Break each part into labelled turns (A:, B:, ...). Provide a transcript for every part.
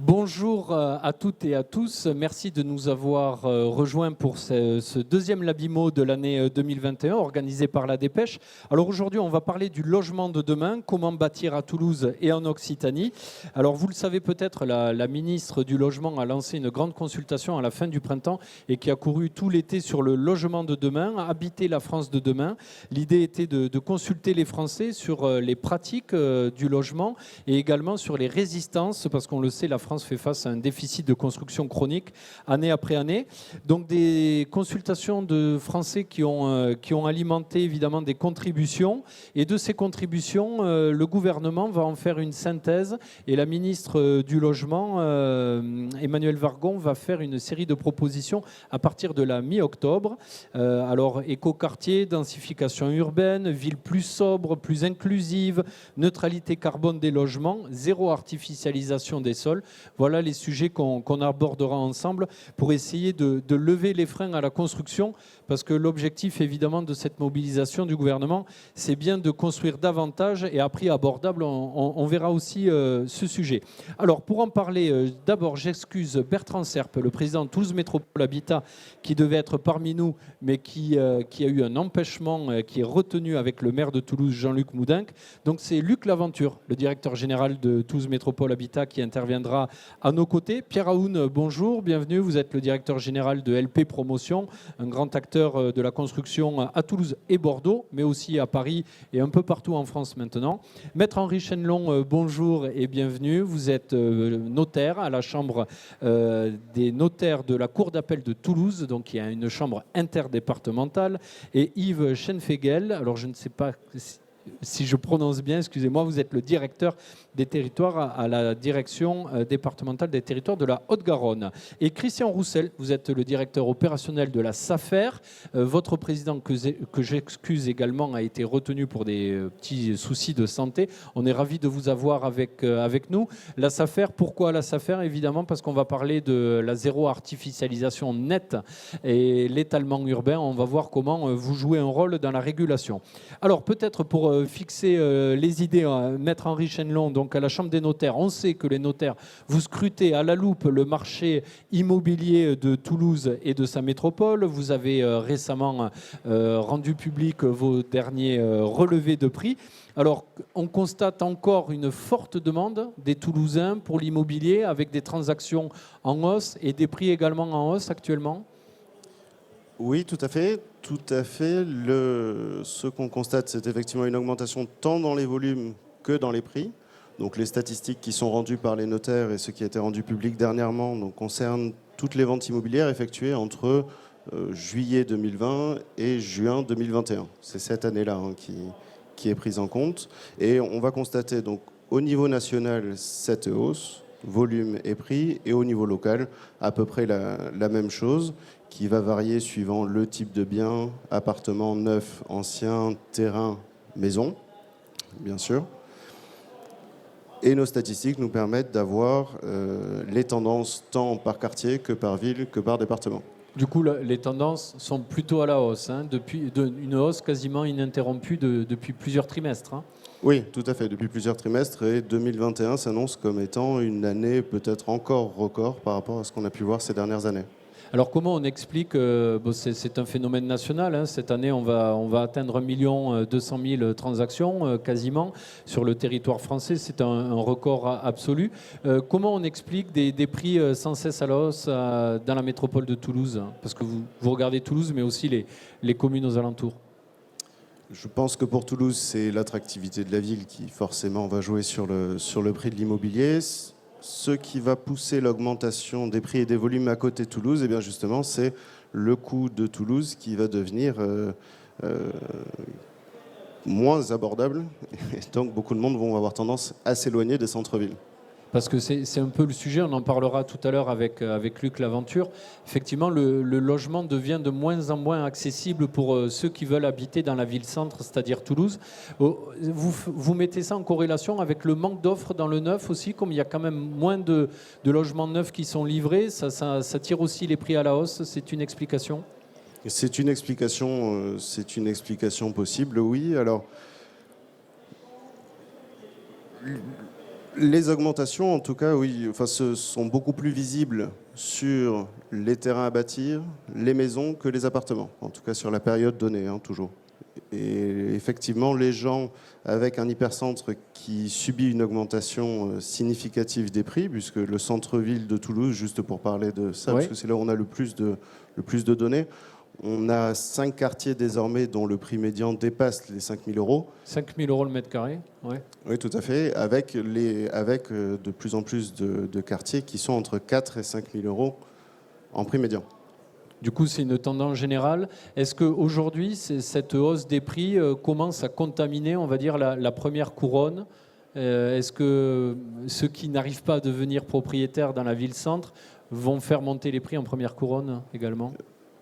A: Bonjour à toutes et à tous. Merci de nous avoir rejoints pour ce deuxième Labimo de l'année 2021 organisé par la Dépêche. Alors aujourd'hui, on va parler du logement de demain, comment bâtir à Toulouse et en Occitanie. Alors vous le savez peut-être, la ministre du Logement a lancé une grande consultation à la fin du printemps et qui a couru tout l'été sur le logement de demain, habiter la France de demain. L'idée était de consulter les Français sur les pratiques du logement et également sur les résistances, parce qu'on le sait, la France fait face à un déficit de construction chronique année après année. Donc des consultations de Français qui ont alimenté évidemment des contributions. Et de ces contributions, le gouvernement va en faire une synthèse. Et la ministre du Logement, Emmanuelle Wargon, va faire une série de propositions à partir de la mi-octobre. Alors écoquartier, densification urbaine, ville plus sobre, plus inclusive, neutralité carbone des logements, zéro artificialisation des sols. Voilà les sujets qu'on abordera ensemble pour essayer de lever les freins à la construction, parce que l'objectif évidemment de cette mobilisation du gouvernement, c'est bien de construire davantage et à prix abordable. On verra aussi ce sujet. Alors pour en parler, d'abord j'excuse Bertrand Serpe, le président de Toulouse Métropole Habitat, qui devait être parmi nous, mais qui a eu un empêchement, qui est retenu avec le maire de Toulouse, Jean-Luc Moudenc. Donc c'est Luc Laventure, le directeur général de Toulouse Métropole Habitat, qui interviendra à nos côtés. Pierre Aoun, bonjour, bienvenue. Vous êtes le directeur général de LP Promotion, un grand acteur de la construction à Toulouse et Bordeaux, mais aussi à Paris et un peu partout en France maintenant. Maître Henri Chenelon, bonjour et bienvenue. Vous êtes notaire à la Chambre des notaires de la Cour d'appel de Toulouse, donc il y a une chambre interdépartementale. Et Yves Schenfegel, alors je ne sais pas si je prononce bien, excusez-moi, vous êtes le directeur des territoires à la direction départementale des territoires de la Haute-Garonne. Et Christian Roussel, vous êtes le directeur opérationnel de la SAFER. Votre président, que j'excuse également, a été retenu pour des petits soucis de santé. On est ravis de vous avoir avec nous. La SAFER, pourquoi la SAFER? Évidemment parce qu'on va parler de la zéro artificialisation nette et l'étalement urbain. On va voir comment vous jouez un rôle dans la régulation. Alors peut-être pour fixer les idées, Maître Henri Chenelon, donc à la Chambre des notaires, on sait que les notaires, vous scrutez à la loupe le marché immobilier de Toulouse et de sa métropole. Vous avez récemment rendu public vos derniers relevés de prix. Alors, on constate encore une forte demande des Toulousains pour l'immobilier, avec des transactions en hausse et des prix également en hausse actuellement.
B: Oui, tout à fait. Tout à fait. Ce qu'on constate, c'est effectivement une augmentation tant dans les volumes que dans les prix. Donc les statistiques qui sont rendues par les notaires et ce qui a été rendu public dernièrement concernent toutes les ventes immobilières effectuées entre juillet 2020 et juin 2021. C'est cette année-là qui est prise en compte. Et on va constater donc au niveau national cette hausse, volume et prix, et au niveau local à peu près la même chose, qui va varier suivant le type de bien, appartement, neuf, ancien, terrain, maison, bien sûr. Et nos statistiques nous permettent d'avoir les tendances tant par quartier que par ville que par département.
A: Du coup, les tendances sont plutôt à la hausse, une hausse quasiment ininterrompue depuis plusieurs trimestres.
B: Oui, tout à fait, depuis plusieurs trimestres. Et 2021 s'annonce comme étant une année peut-être encore record par rapport à ce qu'on a pu voir ces dernières années.
A: Alors comment on explique, c'est un phénomène national, cette année on va atteindre 1 200 000 transactions quasiment sur le territoire français, c'est un record absolu. Comment on explique des prix sans cesse à la hausse dans la métropole de Toulouse? Parce que vous regardez Toulouse mais aussi les communes aux alentours.
B: Je pense que pour Toulouse, c'est l'attractivité de la ville qui forcément va jouer sur le prix de l'immobilier. Ce qui va pousser l'augmentation des prix et des volumes à côté de Toulouse, eh bien justement, c'est le coût de Toulouse qui va devenir moins abordable. Et donc, beaucoup de monde vont avoir tendance à s'éloigner des centres-villes.
A: Parce que c'est un peu le sujet, on en parlera tout à l'heure avec Luc Laventure. Effectivement, le logement devient de moins en moins accessible pour ceux qui veulent habiter dans la ville-centre, c'est-à-dire Toulouse. Vous mettez ça en corrélation avec le manque d'offres dans le neuf aussi, comme il y a quand même moins de logements neufs qui sont livrés, ça tire aussi les prix à la hausse, c'est une explication?
B: C'est une explication possible, oui. Alors, Les augmentations, en tout cas, oui, enfin, sont beaucoup plus visibles sur les terrains à bâtir, les maisons, que les appartements. En tout cas, sur la période donnée, hein, toujours. Et effectivement, les gens avec un hypercentre qui subit une augmentation significative des prix, puisque le centre-ville de Toulouse, juste pour parler de ça,
A: Oui.
B: parce que c'est là où on a le plus de données, on a 5 quartiers désormais dont le prix médian dépasse les 5 000 euros.
A: 5 000 euros le mètre carré, ouais.
B: Oui, tout à fait, avec de plus en plus de quartiers qui sont entre 4 et 5 000 euros en prix médian.
A: Du coup, c'est une tendance générale. Est-ce qu'aujourd'hui, cette hausse des prix commence à contaminer, on va dire, la première couronne? Est-ce que ceux qui n'arrivent pas à devenir propriétaires dans la ville-centre vont faire monter les prix en première couronne également?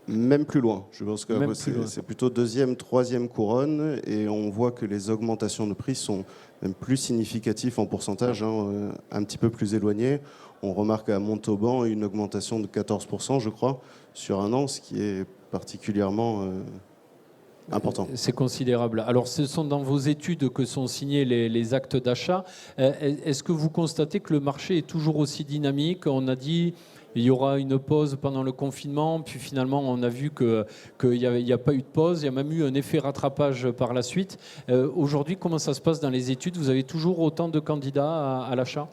B: Même plus loin. Je pense que
A: Même plus loin.
B: c'est plutôt deuxième, troisième couronne, et on voit que les augmentations de prix sont même plus significatives en pourcentage, hein, un petit peu plus éloignées. On remarque à Montauban une augmentation de 14%, je crois, sur un an, ce qui est particulièrement important.
A: C'est considérable. Alors, ce sont dans vos études que sont signés les actes d'achat. Est-ce que vous constatez que le marché est toujours aussi dynamique? On a dit il y aura une pause pendant le confinement, puis finalement on a vu qu'il n'y a pas eu de pause, il y a même eu un effet rattrapage par la suite. Aujourd'hui, comment ça se passe dans les études? Vous avez toujours autant de candidats à l'achat?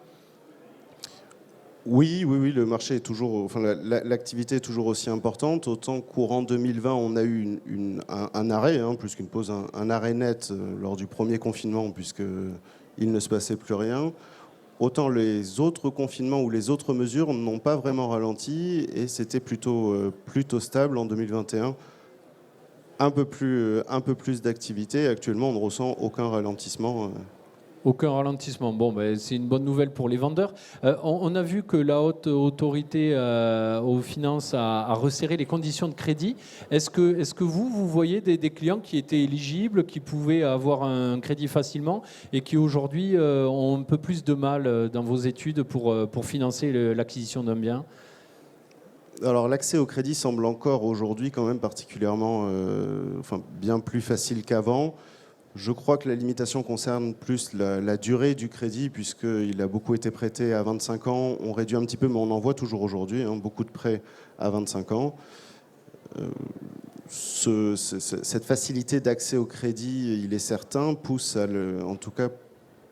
B: Oui, le marché est toujours, enfin, l'activité est toujours aussi importante. Autant courant 2020, on a eu un arrêt, hein, plus qu'une pause, un arrêt net lors du premier confinement, puisqu'il ne se passait plus rien. Autant les autres confinements ou les autres mesures n'ont pas vraiment ralenti, et c'était plutôt stable en 2021. Un peu plus d'activité. Actuellement, on ne ressent aucun ralentissement.
A: Aucun ralentissement. Bon, ben, c'est une bonne nouvelle pour les vendeurs. On a vu que la haute autorité aux finances a resserré les conditions de crédit. Est-ce que vous voyez des clients qui étaient éligibles, qui pouvaient avoir un crédit facilement et qui aujourd'hui ont un peu plus de mal dans vos études pour financer l'acquisition d'un bien?
B: Alors l'accès au crédit semble encore aujourd'hui quand même particulièrement, bien plus facile qu'avant. Je crois que la limitation concerne plus la durée du crédit, puisqu'il a beaucoup été prêté à 25 ans. On réduit un petit peu, mais on en voit toujours aujourd'hui, hein, beaucoup de prêts à 25 ans. Cette facilité d'accès au crédit, il est certain, en tout cas,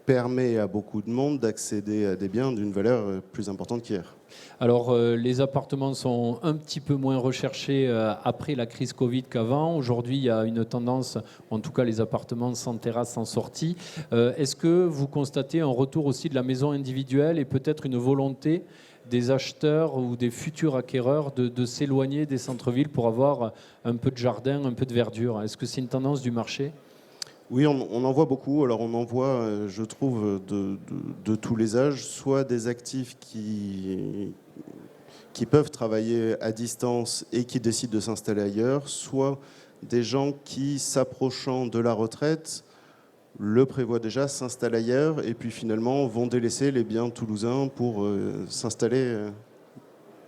B: permet à beaucoup de monde d'accéder à des biens d'une valeur plus importante qu'hier.
A: Alors, les appartements sont un petit peu moins recherchés après la crise Covid qu'avant. Aujourd'hui, il y a une tendance, en tout cas les appartements sans terrasse, sans sortie. Est-ce que vous constatez un retour aussi de la maison individuelle et peut-être une volonté des acheteurs ou des futurs acquéreurs de s'éloigner des centres-villes pour avoir un peu de jardin, un peu de verdure? Est-ce que c'est une tendance du marché?
B: Oui, on en voit beaucoup. Alors on en voit, je trouve, de tous les âges, soit des actifs qui peuvent travailler à distance et qui décident de s'installer ailleurs, soit des gens qui, s'approchant de la retraite, le prévoient déjà, s'installent ailleurs et puis finalement vont délaisser les biens toulousains pour s'installer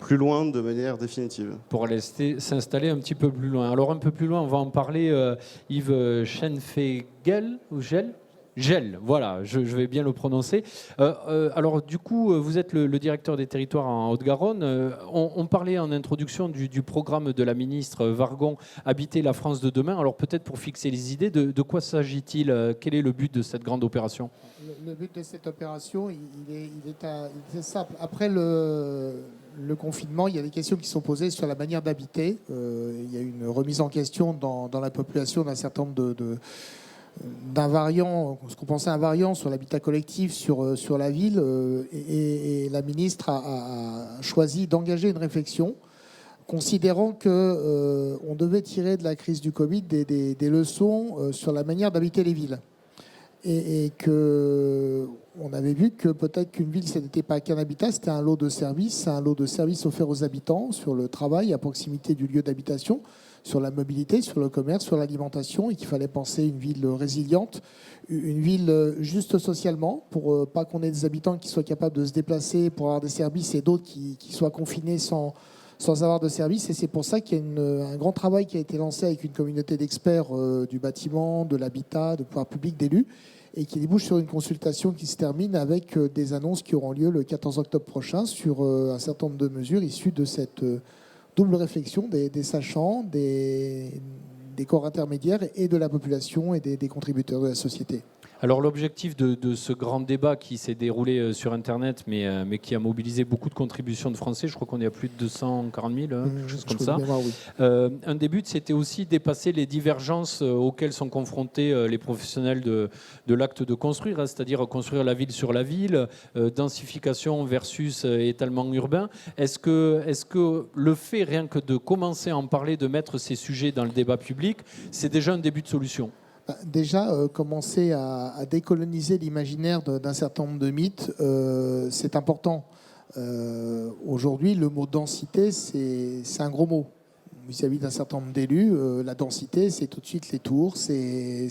B: plus loin de manière définitive.
A: Pour aller s'installer un petit peu plus loin. Alors un peu plus loin, on va en parler, Yves Schenfegel, ou Gel, voilà, je vais bien le prononcer. Alors du coup, vous êtes le directeur des territoires en Haute-Garonne. On parlait en introduction du programme de la ministre Wargon, Habiter la France de demain. Alors peut-être pour fixer les idées, de quoi s'agit-il? Quel est le but de cette grande opération?
C: Le but de cette opération, il est simple. Après le confinement, il y a des questions qui sont posées sur la manière d'habiter. Il y a une remise en question dans la population d'un certain nombre d'un variant, ce qu'on pensait un variant sur l'habitat collectif sur la ville. Et la ministre a choisi d'engager une réflexion, considérant qu'on devait tirer de la crise du Covid des leçons sur la manière d'habiter les villes. Et qu'on avait vu que peut-être qu'une ville, ce n'était pas qu'un habitat, c'était un lot de services, offerts aux habitants sur le travail à proximité du lieu d'habitation, sur la mobilité, sur le commerce, sur l'alimentation, et qu'il fallait penser une ville résiliente, une ville juste socialement, pour pas qu'on ait des habitants qui soient capables de se déplacer pour avoir des services et d'autres qui soient confinés sans avoir de services. Et c'est pour ça qu'il y a un grand travail qui a été lancé avec une communauté d'experts du bâtiment, de l'habitat, de pouvoir public, d'élus, et qui débouche sur une consultation qui se termine avec des annonces qui auront lieu le 14 octobre prochain sur un certain nombre de mesures issues de cette double réflexion des sachants, des corps intermédiaires et de la population et des contributeurs de la société.
A: Alors l'objectif de ce grand débat qui s'est déroulé sur Internet, mais qui a mobilisé beaucoup de contributions de Français, je crois qu'on est à plus de 240 000, quelque chose comme ça.
C: Mémoire, oui.
A: Un des buts, c'était aussi dépasser les divergences auxquelles sont confrontés les professionnels de l'acte de construire, hein, c'est-à-dire construire la ville sur la ville, densification versus étalement urbain. Est-ce que le fait rien que de commencer à en parler, de mettre ces sujets dans le débat public, c'est déjà un début de solution ?
C: Déjà, commencer à décoloniser l'imaginaire d'un certain nombre de mythes, c'est important. Aujourd'hui, le mot densité, c'est un gros mot. Vis-à-vis d'un certain nombre d'élus, la densité, c'est tout de suite les tours, c'est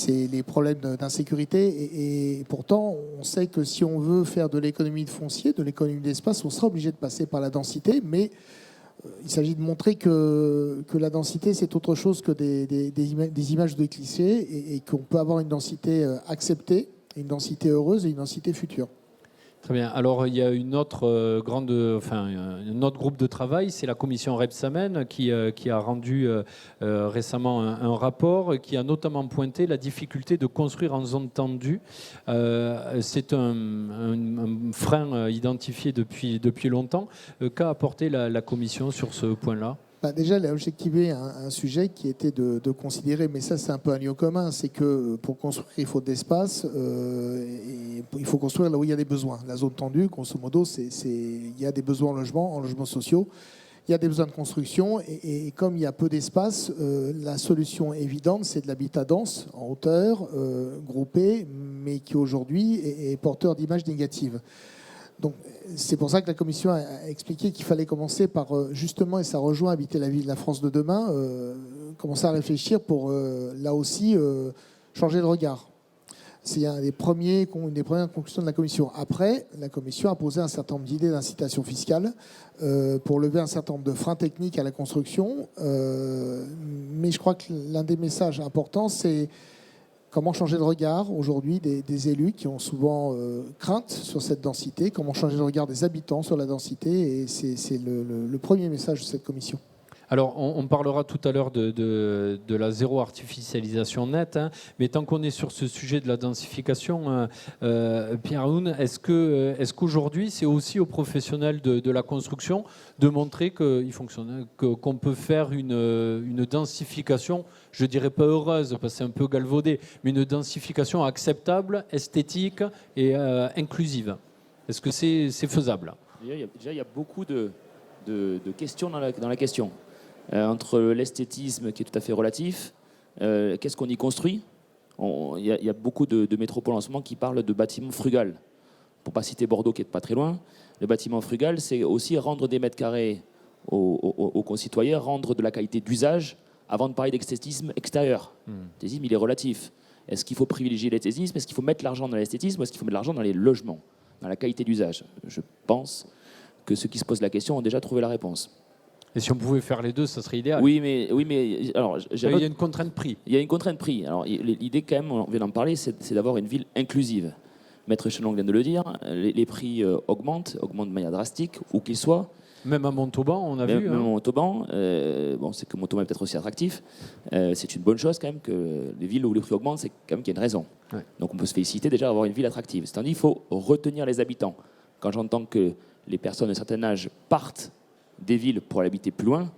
C: les problèmes d'insécurité. Et pourtant, on sait que si on veut faire de l'économie de foncier, de l'économie d'espace, on sera obligé de passer par la densité, mais il s'agit de montrer que la densité, c'est autre chose que des images de clichés et qu'on peut avoir une densité acceptée, une densité heureuse et une densité future.
A: Très bien. Alors, il y a un autre groupe de travail, c'est la commission Rebsamen qui a rendu récemment un rapport qui a notamment pointé la difficulté de construire en zone tendue. C'est un frein identifié depuis longtemps. Qu'a apporté la commission sur ce point-là ?
C: Déjà, elle a objectivé un sujet qui était de considérer, mais ça c'est un peu un lieu commun, c'est que pour construire il faut de l'espace et il faut construire là où il y a des besoins. La zone tendue, grosso modo, il y a des besoins en logements sociaux, il y a des besoins de construction et comme il y a peu d'espace, la solution évidente c'est de l'habitat dense, en hauteur, groupé, mais qui aujourd'hui est porteur d'images négatives. Donc, c'est pour ça que la Commission a expliqué qu'il fallait commencer par, justement, et ça rejoint Habiter la ville, la France de demain, commencer à réfléchir pour, là aussi, changer de regard. C'est une des premières conclusions de la Commission. Après, la Commission a posé un certain nombre d'idées d'incitation fiscale pour lever un certain nombre de freins techniques à la construction. Mais je crois que l'un des messages importants, c'est comment changer de regard aujourd'hui des élus qui ont souvent crainte sur cette densité, comment changer le regard des habitants sur la densité, et c'est le premier message de cette commission.
A: Alors, on parlera tout à l'heure de la zéro artificialisation nette, hein, mais tant qu'on est sur ce sujet de la densification, Pierre Haoun, est-ce qu'aujourd'hui, c'est aussi aux professionnels de la construction de montrer qu'il fonctionne, qu'on peut faire une densification, je dirais pas heureuse, parce que c'est un peu galvaudé, mais une densification acceptable, esthétique et inclusive. Est-ce que c'est faisable ?
D: Déjà, il y a beaucoup de questions dans la question. Entre l'esthétisme qui est tout à fait relatif, qu'est-ce qu'on y construit ? Il y a beaucoup de métropoles en ce moment qui parlent de bâtiments frugales. Pour ne pas citer Bordeaux qui est pas très loin, le bâtiment frugal, c'est aussi rendre des mètres carrés aux concitoyens, rendre de la qualité d'usage avant de parler d'esthétisme extérieur. L'esthétisme, il est relatif. Est-ce qu'il faut privilégier l'esthétisme ? Est-ce qu'il faut mettre l'argent dans l'esthétisme ? Ou est-ce qu'il faut mettre l'argent dans les logements, dans la qualité d'usage ? Je pense que ceux qui se posent la question ont déjà trouvé la réponse.
A: Et si on pouvait faire les deux, ça serait idéal.
D: Oui, mais alors,
A: il y a une contrainte prix.
D: Il y a une contrainte prix. Alors, l'idée, quand même, on vient d'en parler, c'est d'avoir une ville inclusive. Maître Chenong vient de le dire, les prix augmentent de manière drastique, où qu'ils soient.
A: Même à Montauban, on a vu.
D: Même à Montauban, c'est que Montauban est peut-être aussi attractif. C'est une bonne chose quand même que les villes où les prix augmentent, c'est quand même qu'il y a une raison. Ouais. Donc on peut se féliciter déjà d'avoir une ville attractive. C'est-à-dire qu'il faut retenir les habitants. Quand j'entends que les personnes d'un certain âge partent des villes pour aller habiter plus loin,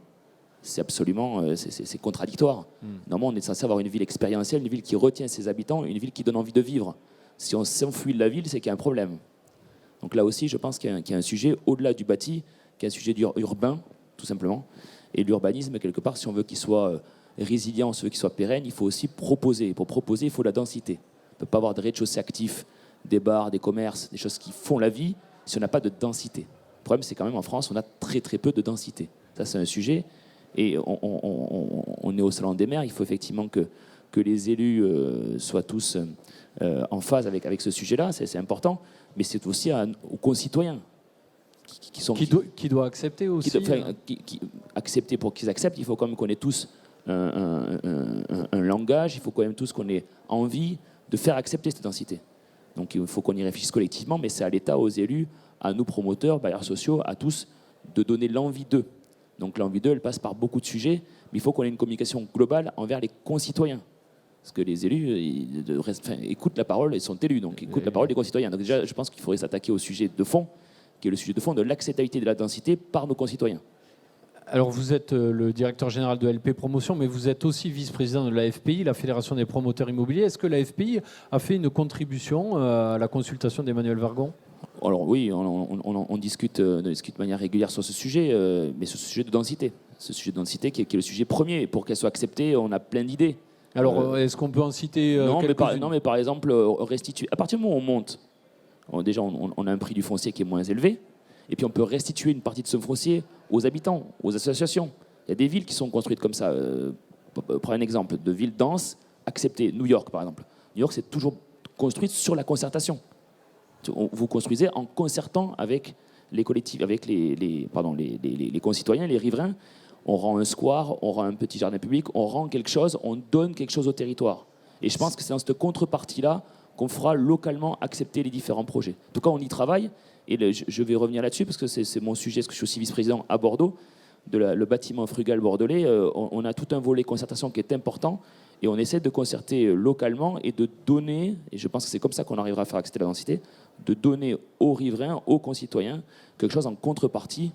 D: c'est absolument c'est contradictoire. Normalement, on est censé avoir une ville expérientielle, une ville qui retient ses habitants, une ville qui donne envie de vivre. Si on s'enfuit de la ville, c'est qu'il y a un problème. Donc là aussi, je pense qu'il y a un sujet au-delà du bâti, qui est un sujet urbain, tout simplement. Et l'urbanisme, quelque part, si on veut qu'il soit résilient, si on veut qu'il soit pérenne, il faut aussi proposer. Pour proposer, il faut la densité. On ne peut pas avoir de rez-de-chaussée actifs, des bars, des commerces, des choses qui font la vie, si on n'a pas de densité. Le problème, c'est quand même en France, on a très très peu de densité. Ça, c'est un sujet. Et on est au Salon des maires. Il faut effectivement que les élus soient tous en phase avec ce sujet-là. C'est important. Mais c'est aussi aux concitoyens
A: qui doit accepter aussi.
D: Accepter pour qu'ils acceptent. Il faut quand même qu'on ait tous un langage. Il faut quand même tous qu'on ait envie de faire accepter cette densité. Donc il faut qu'on y réfléchisse collectivement, mais c'est à l'État, aux élus, à nous promoteurs, bailleurs sociaux, à tous, de donner l'envie d'eux. Donc l'envie d'eux, elle passe par beaucoup de sujets, mais il faut qu'on ait une communication globale envers les concitoyens. Parce que les élus écoutent la parole et sont élus, donc écoutent la parole des concitoyens. Donc déjà, je pense qu'il faudrait s'attaquer au sujet de fond, qui est le sujet de fond de l'acceptabilité de la densité par nos concitoyens.
A: Alors vous êtes le directeur général de LP Promotion, mais vous êtes aussi vice-président de la FPI, la Fédération des promoteurs immobiliers. Est-ce que la FPI a fait une contribution à la consultation d'Emmanuel Vargon ?
D: Alors oui, on discute de manière régulière sur ce sujet, mais sur ce sujet de densité. Ce sujet de densité qui est le sujet premier. Pour qu'elle soit acceptée, on a plein d'idées.
A: Alors est-ce qu'on peut en citer quelques-unes ?
D: Non, mais par exemple, restituer. À partir du moment où on monte, déjà on a un prix du foncier qui est moins élevé, et puis on peut restituer une partie de ce foncier aux habitants, aux associations. Il y a des villes qui sont construites comme ça. Prends un exemple de ville dense, acceptée. New York, par exemple. New York, c'est toujours construite sur la concertation. Vous construisez en concertant avec les collectifs, avec les concitoyens, les riverains. On rend un square, on rend un petit jardin public, on rend quelque chose, on donne quelque chose au territoire. Et je pense que c'est dans cette contrepartie-là qu'on fera localement accepter les différents projets. En tout cas, on y travaille. Et je vais revenir là-dessus parce que c'est mon sujet, parce que je suis aussi vice-président à Bordeaux, le bâtiment frugal bordelais. On a tout un volet concertation qui est important et on essaie de concerter localement et de donner, et je pense que c'est comme ça qu'on arrivera à faire accepter la densité, de donner aux riverains, aux concitoyens, quelque chose en contrepartie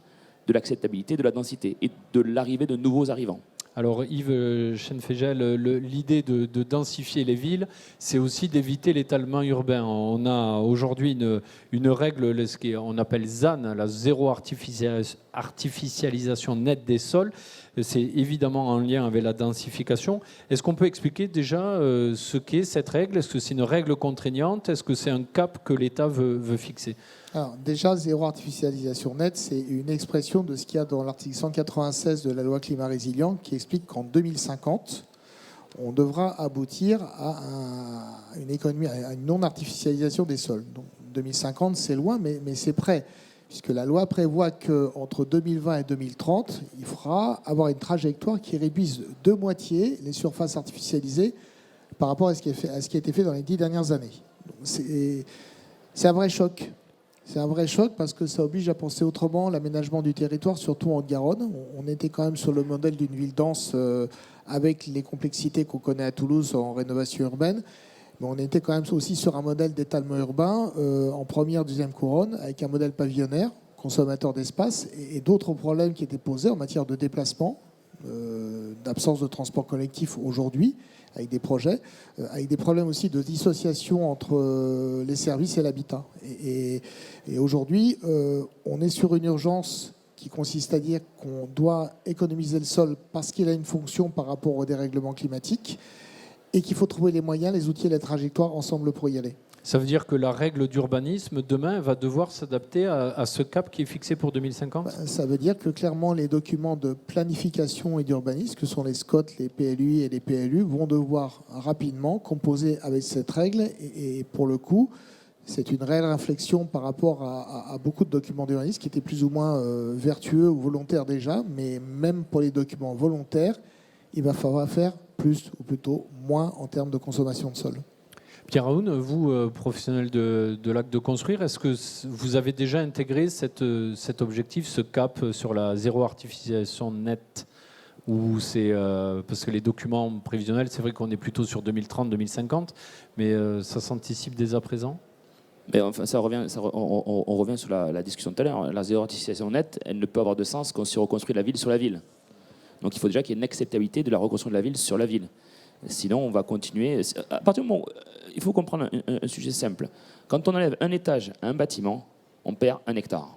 D: de l'acceptabilité de la densité et de l'arrivée de nouveaux arrivants.
A: Alors Yves Schenfegel, l'idée de densifier les villes, c'est aussi d'éviter l'étalement urbain. On a aujourd'hui une règle, ce qu'on appelle ZAN, la zéro artificialisation nette des sols. C'est évidemment en lien avec la densification. Est-ce qu'on peut expliquer déjà ce qu'est cette règle ? Est-ce que c'est une règle contraignante ? Est-ce que c'est un cap que l'État veut fixer ?
C: Alors, déjà, zéro artificialisation nette, c'est une expression de ce qu'il y a dans l'article 196 de la loi climat résilient qui explique qu'en 2050, on devra aboutir à une économie, à une non-artificialisation des sols. Donc 2050, c'est loin, mais c'est prêt, puisque la loi prévoit qu'entre 2020 et 2030, il faudra avoir une trajectoire qui réduise de moitié les surfaces artificialisées par rapport à ce qui a été fait dans les 10 dernières années. C'est un vrai choc. C'est un vrai choc parce que ça oblige à penser autrement l'aménagement du territoire, surtout en Haute-Garonne. On était quand même sur le modèle d'une ville dense avec les complexités qu'on connaît à Toulouse en rénovation urbaine. Mais on était quand même aussi sur un modèle d'étalement urbain en première, deuxième couronne, avec un modèle pavillonnaire, consommateur d'espace, et d'autres problèmes qui étaient posés en matière de déplacement, d'absence de transport collectif aujourd'hui, avec des projets, avec des problèmes aussi de dissociation entre les services et l'habitat. Et aujourd'hui, on est sur une urgence qui consiste à dire qu'on doit économiser le sol parce qu'il a une fonction par rapport au dérèglement climatique et qu'il faut trouver les moyens, les outils et les trajectoires ensemble pour y aller.
A: Ça veut dire que la règle d'urbanisme, demain, va devoir s'adapter à ce cap qui est fixé pour 2050 ?
C: Ça veut dire que clairement, les documents de planification et d'urbanisme, que sont les SCOT, les PLUI et les PLU, vont devoir rapidement composer avec cette règle. Et pour le coup, c'est une réelle réflexion par rapport à beaucoup de documents d'urbanisme qui étaient plus ou moins vertueux ou volontaires déjà. Mais même pour les documents volontaires, il va falloir faire plus ou plutôt moins en termes de consommation de sol.
A: Pierre Aoun, vous, professionnel de l'acte de construire, est-ce que vous avez déjà intégré cet objectif, ce cap sur la zéro artificialisation nette ? Ou c'est parce que les documents prévisionnels, c'est vrai qu'on est plutôt sur 2030-2050, mais ça s'anticipe dès à présent ?
D: Mais enfin, on revient sur la discussion de tout à l'heure. La zéro artificialisation nette, elle ne peut avoir de sens qu'on se reconstruit la ville sur la ville. Donc il faut déjà qu'il y ait une acceptabilité de la reconstruction de la ville sur la ville. Sinon, on va continuer. À partir du moment où, il faut comprendre un sujet simple. Quand on enlève un étage à un bâtiment, on perd 1 hectare.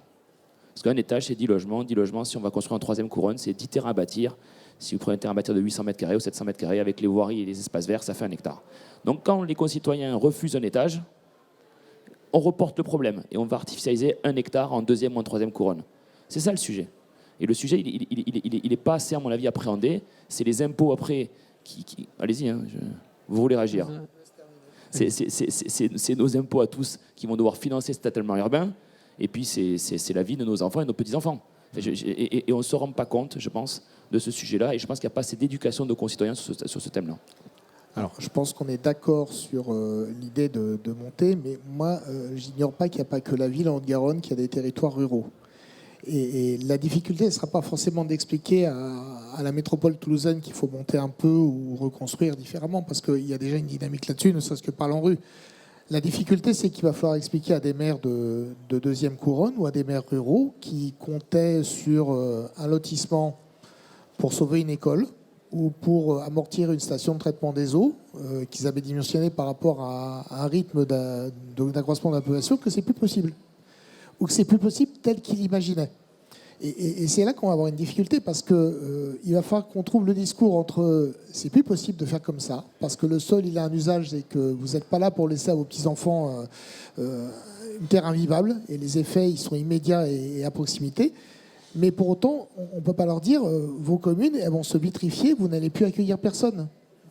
D: Parce qu'un étage, c'est 10 logements. 10 logements, si on va construire en 3e couronne, c'est 10 terrains à bâtir. Si vous prenez un terrain à bâtir de 800 mètres carrés ou 700 mètres carrés, avec les voiries et les espaces verts, ça fait 1 hectare. Donc quand les concitoyens refusent un étage, on reporte le problème et on va artificialiser 1 hectare en 2e ou en 3e couronne. C'est ça le sujet. Et le sujet, il n'est pas assez, à mon avis, appréhendé. C'est les impôts après allez-y, vous voulez réagir. C'est nos impôts à tous qui vont devoir financer cet étalement urbain. Et puis, c'est la vie de nos enfants et de nos petits-enfants. Et on ne se rend pas compte, je pense, de ce sujet-là. Et je pense qu'il n'y a pas assez d'éducation de nos concitoyens sur ce thème-là.
C: Alors, je pense qu'on est d'accord sur l'idée de monter, mais moi, j'ignore pas qu'il n'y a pas que la ville en Haute-Garonne qui a des territoires ruraux. Et la difficulté ne sera pas forcément d'expliquer à la métropole toulousaine qu'il faut monter un peu ou reconstruire différemment, parce qu'il y a déjà une dynamique là-dessus, ne serait-ce que par l'ANRU. La difficulté, c'est qu'il va falloir expliquer à des maires de deuxième couronne ou à des maires ruraux qui comptaient sur un lotissement pour sauver une école ou pour amortir une station de traitement des eaux qu'ils avaient dimensionné par rapport à un rythme d'accroissement de la population, que c'est plus possible. Ou que c'est plus possible tel qu'il imaginait. Et c'est là qu'on va avoir une difficulté, parce qu'il va falloir qu'on trouve le discours entre c'est plus possible de faire comme ça, parce que le sol il a un usage et que vous n'êtes pas là pour laisser à vos petits-enfants une terre invivable, et les effets ils sont immédiats et à proximité. Mais pour autant, on ne peut pas leur dire vos communes elles vont se vitrifier, vous n'allez plus accueillir personne.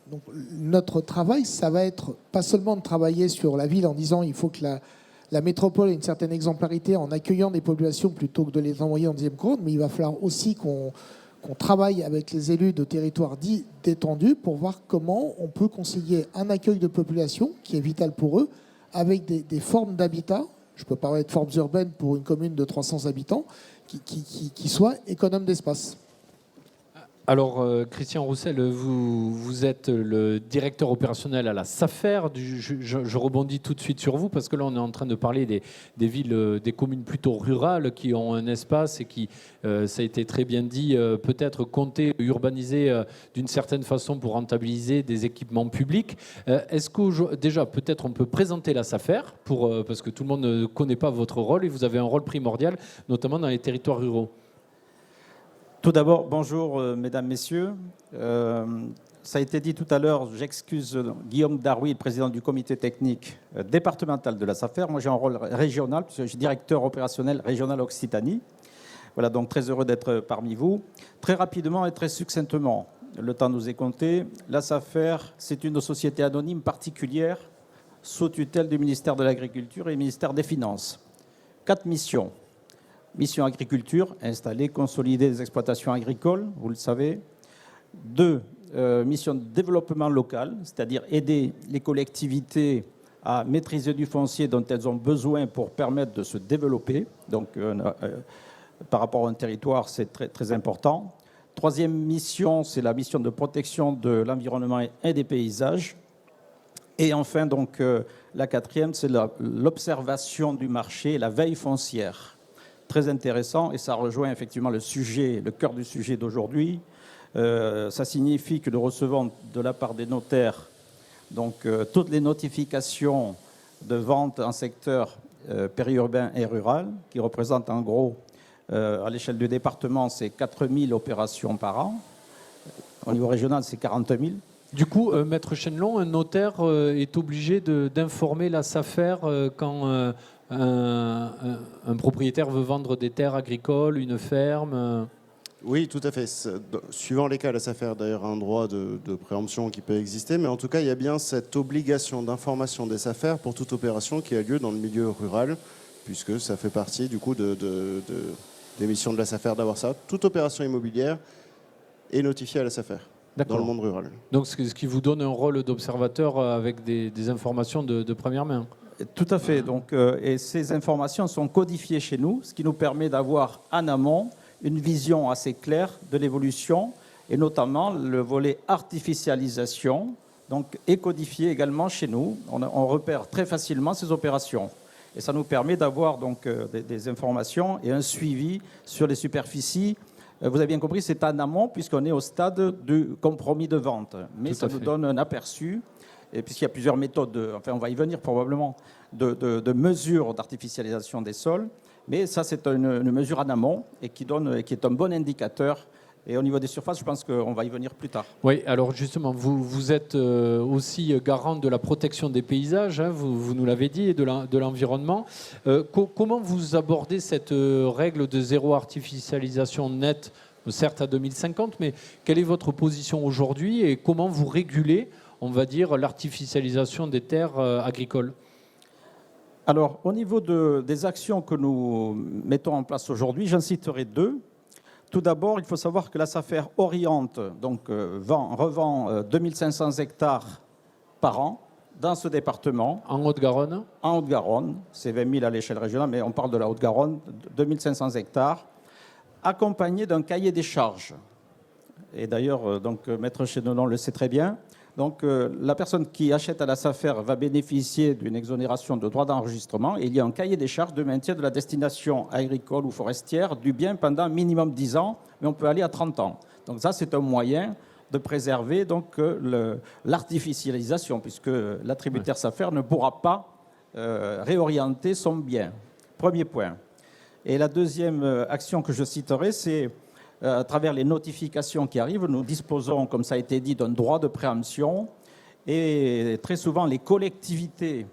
C: Donc notre travail, ça va être pas seulement de travailler sur la ville en disant il faut que la métropole ait une certaine exemplarité en accueillant des populations plutôt que de les envoyer en deuxième couronne, mais il va falloir aussi qu'on travaille avec les élus de territoires dits détendus pour voir comment on peut concilier un accueil de population qui est vital pour eux avec des formes d'habitat. Je peux parler de formes urbaines pour une commune de 300 habitants qui soient économes d'espace.
A: Alors, Christian Roussel, vous êtes le directeur opérationnel à la SAFER. Je rebondis tout de suite sur vous, parce que là, on est en train de parler des villes, des communes plutôt rurales qui ont un espace et qui, ça a été très bien dit, peut-être compter, urbaniser d'une certaine façon pour rentabiliser des équipements publics. Est-ce que déjà, peut-être on peut présenter la SAFER, parce que tout le monde ne connaît pas votre rôle et vous avez un rôle primordial, notamment dans les territoires ruraux.
E: Tout d'abord, bonjour mesdames, messieurs. Ça a été dit tout à l'heure, j'excuse Guillaume Darouy, le président du comité technique départemental de la SAFER. Moi j'ai un rôle régional, puisque je suis directeur opérationnel régional Occitanie. Voilà, donc très heureux d'être parmi vous. Très rapidement et très succinctement, le temps nous est compté. La SAFER, c'est une société anonyme particulière sous tutelle du ministère de l'Agriculture et du ministère des Finances. 4 missions. Mission agriculture, installer, consolider les exploitations agricoles, vous le savez. 2, mission de développement local, c'est-à-dire aider les collectivités à maîtriser du foncier dont elles ont besoin pour permettre de se développer. Donc, par rapport à un territoire, c'est très, très important. 3e mission, c'est la mission de protection de l'environnement et des paysages. Et enfin, donc, la 4e, c'est l'observation du marché, la veille foncière. Très intéressant, et ça rejoint effectivement le sujet, le cœur du sujet d'aujourd'hui. Ça signifie que nous recevons de la part des notaires donc, toutes les notifications de vente en secteur périurbain et rural, qui représentent en gros, à l'échelle du département, c'est 4 000 opérations par an. Au niveau régional, c'est 40 000.
A: Du coup, Maître Chenelon, un notaire est obligé d'informer la SAFER quand un propriétaire veut vendre des terres agricoles, une ferme.
B: Oui, tout à fait. Suivant les cas, la SAFER d'ailleurs a un droit de préemption qui peut exister, mais en tout cas, il y a bien cette obligation d'information des SAFER pour toute opération qui a lieu dans le milieu rural, puisque ça fait partie du coup des missions de la SAFER d'avoir ça. Toute opération immobilière est notifiée à la SAFER dans le monde rural.
A: Donc, ce qui vous donne un rôle d'observateur avec des informations de première main.
E: Tout à fait. Donc, et ces informations sont codifiées chez nous, ce qui nous permet d'avoir en amont une vision assez claire de l'évolution, et notamment le volet artificialisation, donc est codifié également chez nous. On repère très facilement ces opérations. Et ça nous permet d'avoir donc des informations et un suivi sur les superficies. Vous avez bien compris, c'est en amont puisqu'on est au stade du compromis de vente. Mais ça nous donne un aperçu. Et puisqu'il y a plusieurs méthodes, enfin on va y venir probablement, de mesures d'artificialisation des sols. Mais ça, c'est une mesure en amont et qui est un bon indicateur. Et au niveau des surfaces, je pense qu'on va y venir plus tard.
A: Oui, alors justement, vous êtes aussi garant de la protection des paysages, hein, vous nous l'avez dit, et de l'environnement. Comment vous abordez cette règle de zéro artificialisation nette, certes à 2050, mais quelle est votre position aujourd'hui et comment vous régulez, on va dire, l'artificialisation des terres agricoles ?
E: Alors, au niveau des actions que nous mettons en place aujourd'hui, j'en citerai 2. Tout d'abord, il faut savoir que la SAFER oriente, donc revend 2500 hectares par an dans ce département.
A: En Haute-Garonne?
E: En Haute-Garonne, c'est 20 000 à l'échelle régionale, mais on parle de la Haute-Garonne, 2500 hectares, accompagné d'un cahier des charges. Et d'ailleurs, Maître Chénonon le sait très bien. Donc, la personne qui achète à la SAFER va bénéficier d'une exonération de droits d'enregistrement. Et il y a un cahier des charges de maintien de la destination agricole ou forestière du bien pendant minimum 10 ans, mais on peut aller à 30 ans. Donc ça, c'est un moyen de préserver l'artificialisation, puisque l'attributaire SAFER ne pourra pas réorienter son bien. Premier point. Et la deuxième action que je citerai, c'est à travers les notifications qui arrivent, nous disposons, comme ça a été dit, d'un droit de préemption. Et très souvent, les collectivités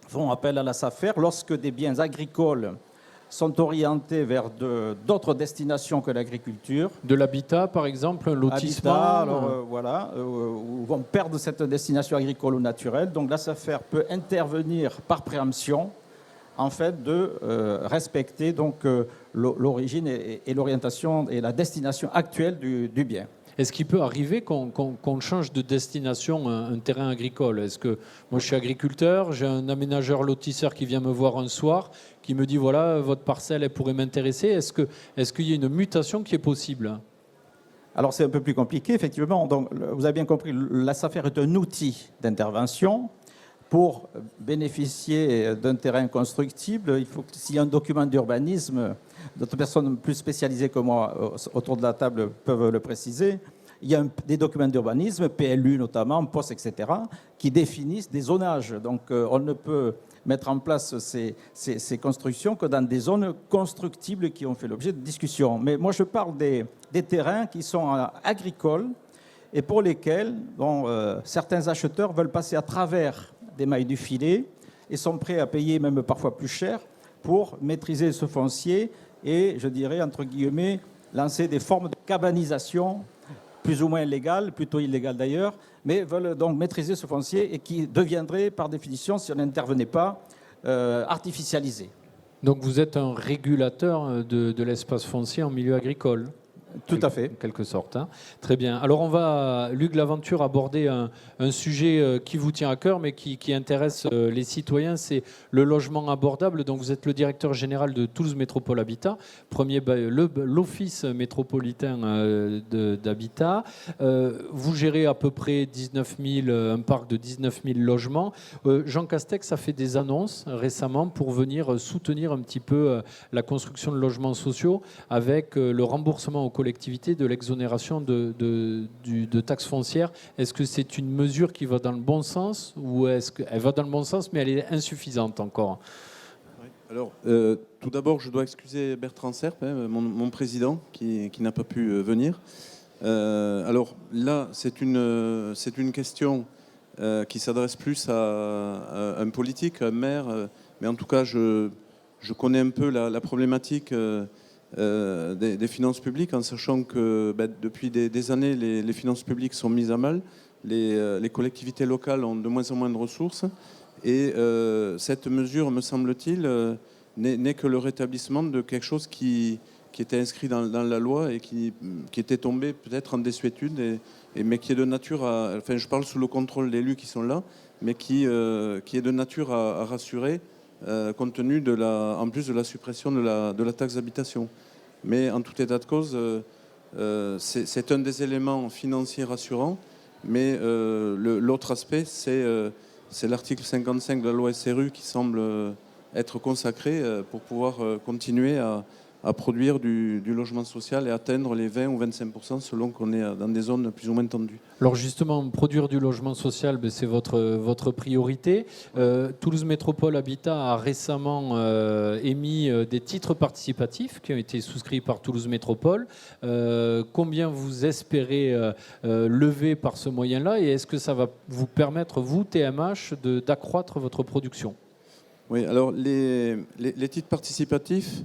E: font appel à la SAFER lorsque des biens agricoles sont orientés vers d'autres destinations que l'agriculture.
A: De l'habitat, par exemple, un lotissement.
E: Ou vont perdre cette destination agricole ou naturelle. Donc la SAFER peut intervenir par préemption, en fait, de respecter l'origine et l'orientation et la destination actuelle du bien.
A: Est-ce qu'il peut arriver qu'on change de destination un terrain agricole? Est-ce que moi je suis agriculteur, j'ai un aménageur lotisseur qui vient me voir un soir, qui me dit voilà, votre parcelle elle pourrait m'intéresser. Est-ce qu'il y a une mutation qui est possible?
E: Alors c'est un peu plus compliqué, effectivement. Donc, vous avez bien compris, la SAFER est un outil d'intervention. Pour bénéficier d'un terrain constructible, il faut s'il y a un document d'urbanisme, d'autres personnes plus spécialisées que moi autour de la table peuvent le préciser. Il y a des documents d'urbanisme, PLU notamment, POS, etc., qui définissent des zonages. Donc on ne peut mettre en place ces constructions que dans des zones constructibles qui ont fait l'objet de discussions. Mais moi, je parle des terrains qui sont agricoles et pour lesquels certains acheteurs veulent passer à travers des mailles du filet et sont prêts à payer même parfois plus cher pour maîtriser ce foncier et, je dirais, entre guillemets, lancer des formes de cabanisation plus ou moins légales, plutôt illégales d'ailleurs, mais veulent donc maîtriser ce foncier et qui deviendrait, par définition, si on n'intervenait pas, artificialisé.
A: Donc vous êtes un régulateur de l'espace foncier en milieu agricole?
E: Tout à fait.
A: En quelque sorte. Hein. Très bien. Alors on va, Luc Laventure, aborder un sujet qui vous tient à cœur, mais qui intéresse les citoyens, c'est le logement abordable. Donc vous êtes le directeur général de Toulouse Métropole Habitat, l'office métropolitain d'habitat. Vous gérez à peu près un parc de 19 000 logements. Jean Castex a fait des annonces récemment pour venir soutenir un petit peu la construction de logements sociaux avec le remboursement aux collectivités de l'exonération de taxes foncières. Est-ce que c'est une mesure qui va dans le bon sens ou est-ce qu'elle va dans le bon sens mais elle est insuffisante encore?
F: Alors, tout d'abord, je dois excuser Bertrand Serpe, mon président, qui n'a pas pu venir. Alors là, c'est une question qui s'adresse plus à un politique, à un maire, mais en tout cas, je connais un peu la problématique des finances publiques, en sachant que depuis des années, les finances publiques sont mises à mal. Les collectivités locales ont de moins en moins de ressources. Et cette mesure, me semble-t-il, n'est que le rétablissement de quelque chose qui était inscrit dans la loi et qui était tombé peut-être en désuétude, mais qui est de nature à... Enfin, je parle sous le contrôle d'élus qui sont là, mais qui est de nature à rassurer, compte tenu en plus de la suppression de la taxe d'habitation. Mais en tout état de cause, c'est un des éléments financiers rassurants, mais l'autre aspect, c'est l'article 55 de la loi SRU qui semble être consacré pour pouvoir continuer à produire du logement social et atteindre les 20 ou 25% selon qu'on est dans des zones plus ou moins tendues.
A: Alors justement, produire du logement social, c'est votre priorité. Toulouse Métropole Habitat a récemment émis des titres participatifs qui ont été souscrits par Toulouse Métropole. Combien vous espérez lever par ce moyen-là et est-ce que ça va vous permettre, vous, TMH, d'accroître votre production?
F: Oui, alors les titres participatifs,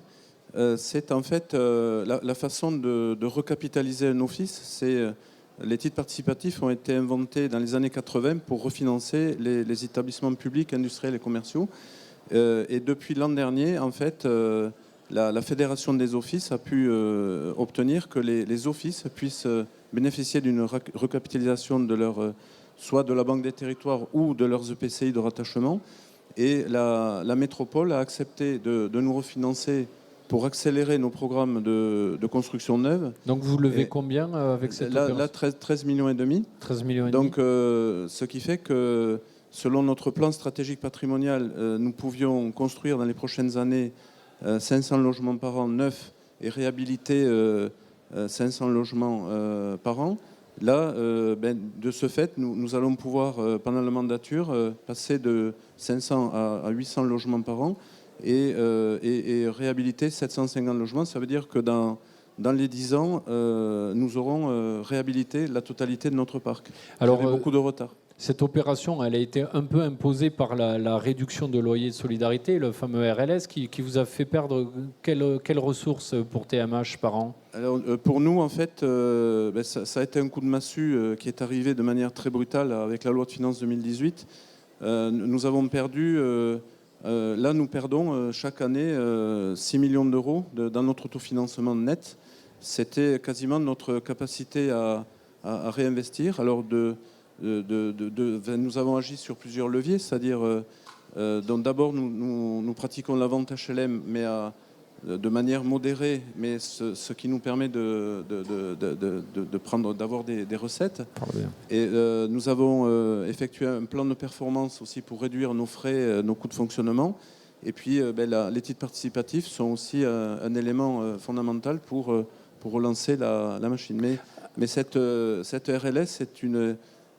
F: c'est en fait la façon de recapitaliser un office. Les titres participatifs ont été inventés dans les années 80 pour refinancer les établissements publics, industriels et commerciaux. Et depuis l'an dernier, en fait, la Fédération des offices a pu obtenir que les offices puissent bénéficier d'une recapitalisation de soit de la Banque des Territoires ou de leurs EPCI de rattachement. Et la métropole a accepté de nous refinancer pour accélérer nos programmes de construction neuve.
A: Donc vous levez
F: Et
A: combien avec cette opération?
F: Là, 13 millions et demi.
A: 13 millions et
F: Donc,
A: demi.
F: ce qui fait que, selon notre plan stratégique patrimonial, nous pouvions construire dans les prochaines années 500 logements par an neufs et réhabiliter 500 logements par an. Là, de ce fait, nous allons pouvoir, pendant la mandature, passer de 500 à 800 logements par an et réhabiliter 750 logements. Ça veut dire que dans les 10 ans, nous aurons réhabilité la totalité de notre parc.
A: Alors,
F: il y avait beaucoup de retard.
A: Cette opération, elle a été un peu imposée par la réduction de loyer de solidarité, le fameux RLS, qui vous a fait perdre quelles ressources pour TMH par an?
F: Alors, pour nous, en fait, ça a été un coup de massue qui est arrivé de manière très brutale avec la loi de finances 2018. Nous avons perdu, là nous perdons chaque année 6 millions d'euros dans notre autofinancement net. C'était quasiment notre capacité à réinvestir. Alors nous avons agi sur plusieurs leviers, c'est-à-dire donc d'abord nous pratiquons la vente HLM, mais de manière modérée, mais ce qui nous permet d'avoir des recettes. Et nous avons effectué un plan de performance aussi pour réduire nos frais, nos coûts de fonctionnement. Et puis les titres participatifs sont aussi un élément fondamental pour relancer la machine. Mais cette RLS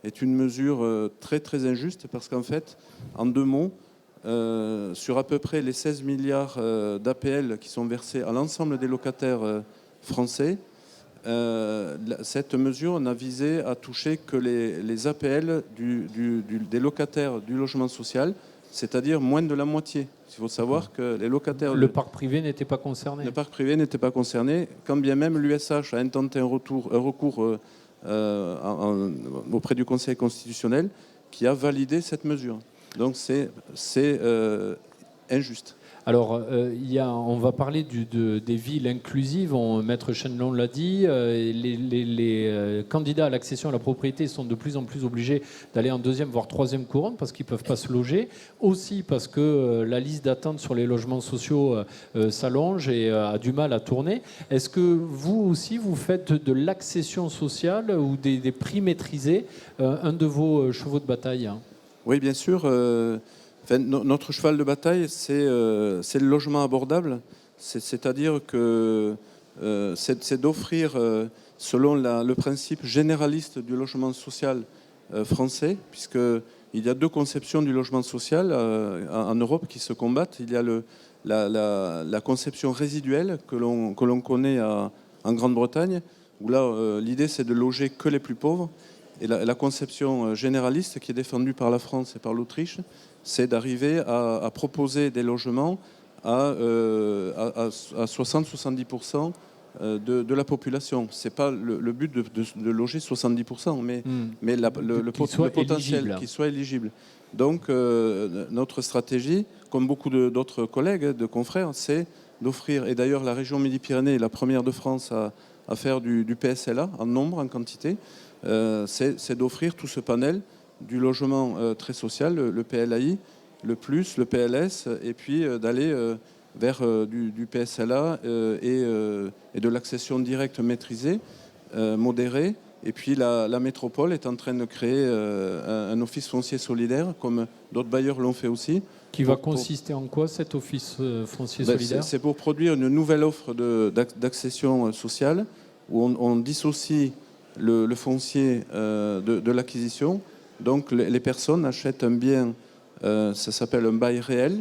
F: est une mesure très très injuste parce qu'en fait, en 2 mots, sur à peu près les 16 milliards d'APL qui sont versés à l'ensemble des locataires français, cette mesure n'a visé à toucher que les APL des locataires du logement social, c'est-à-dire moins de la moitié. Il faut savoir que les locataires...
A: Le parc privé n'était pas concerné.
F: Le parc privé n'était pas concerné, quand bien même l'USH a intenté un recours auprès du Conseil constitutionnel qui a validé cette mesure. Donc c'est injuste.
A: Alors, on va parler des villes inclusives. Maître Chenelon l'a dit. Les candidats à l'accession à la propriété sont de plus en plus obligés d'aller en 2e, voire 3e couronne parce qu'ils ne peuvent pas se loger. Aussi parce que la liste d'attente sur les logements sociaux s'allonge et a du mal à tourner. Est-ce que vous aussi, vous faites de l'accession sociale ou des prix maîtrisés un de vos chevaux de bataille?
F: Oui, bien sûr. Notre cheval de bataille, c'est le logement abordable. C'est-à-dire que c'est d'offrir, selon le principe généraliste du logement social français, puisqu'il y a 2 conceptions du logement social en Europe qui se combattent. Il y a la conception résiduelle que l'on connaît en Grande-Bretagne, où là, l'idée, c'est de loger que les plus pauvres. Et la conception généraliste qui est défendue par la France et par l'Autriche, c'est d'arriver à proposer des logements à 60-70% de la population. Ce n'est pas le but de loger 70%, mais le potentiel qui soit éligible. Donc notre stratégie, comme beaucoup d'autres collègues, de confrères, c'est d'offrir, et d'ailleurs la région Midi-Pyrénées est la première de France à faire du PSLA en nombre, en quantité, c'est d'offrir tout ce panel du logement très social, le PLAI, le plus, le PLS, et puis d'aller vers du PSLA et de l'accession directe maîtrisée, modérée. Et puis la métropole est en train de créer un office foncier solidaire, comme d'autres bailleurs l'ont fait aussi.
A: Qui va consister en quoi cet office foncier solidaire?
F: C'est pour produire une nouvelle offre d'accession sociale, où on dissocie le foncier de l'acquisition. Donc les personnes achètent un bien, ça s'appelle un bail réel,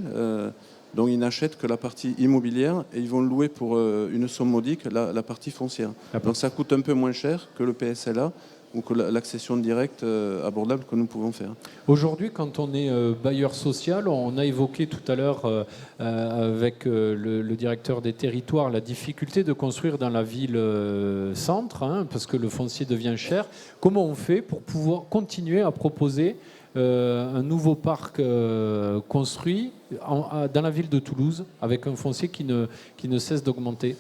F: donc ils n'achètent que la partie immobilière et ils vont louer pour une somme modique la partie foncière. Donc ça coûte un peu moins cher que le PSLA ou que l'accession directe abordable que nous pouvons faire. Aujourd'hui,
A: quand on est bailleur social, on a évoqué tout à l'heure avec le directeur des territoires la difficulté de construire dans la ville centre, parce que le foncier devient cher. Comment on fait pour pouvoir continuer à proposer un nouveau parc construit dans la ville de Toulouse avec un foncier qui ne cesse d'augmenter?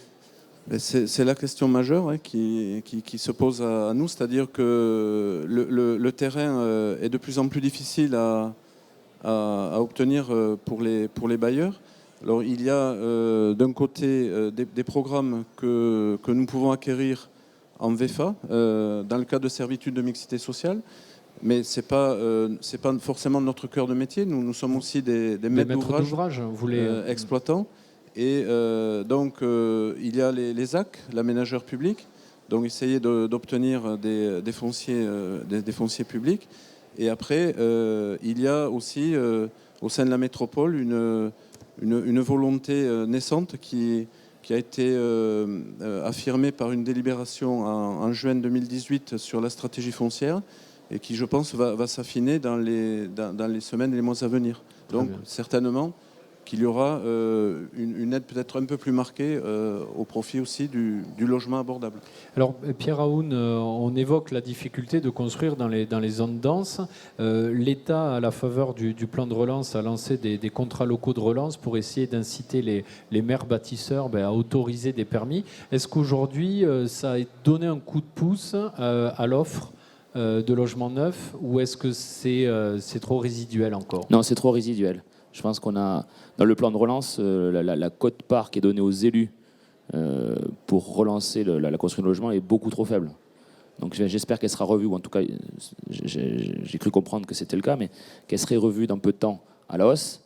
F: C'est la question majeure qui se pose à nous, c'est-à-dire que le terrain est de plus en plus difficile à obtenir pour les bailleurs. Alors il y a d'un côté des programmes que nous pouvons acquérir en VFA, dans le cadre de servitude de mixité sociale, mais ce n'est pas forcément notre cœur de métier. Nous sommes aussi des maîtres d'ouvrage exploitants. Et donc, il y a les ZAC, l'aménageur public, donc essayer d'obtenir des fonciers publics. Et après, il y a aussi, au sein de la métropole, une volonté naissante qui a été affirmée par une délibération en juin 2018 sur la stratégie foncière et qui, je pense, va s'affiner dans les semaines et les mois à venir. Donc, certainement qu'il y aura une aide peut-être un peu plus marquée au profit aussi du logement abordable.
A: Alors Pierre Aoun, on évoque la difficulté de construire dans les zones denses. L'État, à la faveur du plan de relance, a lancé des contrats locaux de relance pour essayer d'inciter les maires bâtisseurs à autoriser des permis. Est-ce qu'aujourd'hui, ça a donné un coup de pouce à l'offre de logements neufs ou est-ce que c'est trop résiduel encore ?
D: Non, c'est trop résiduel. Je pense qu'on a, dans le plan de relance, la quote-part qui est donnée aux élus pour relancer la construction de logements est beaucoup trop faible. Donc j'espère qu'elle sera revue, ou en tout cas, j'ai cru comprendre que c'était le cas, mais qu'elle serait revue dans peu de temps à la hausse,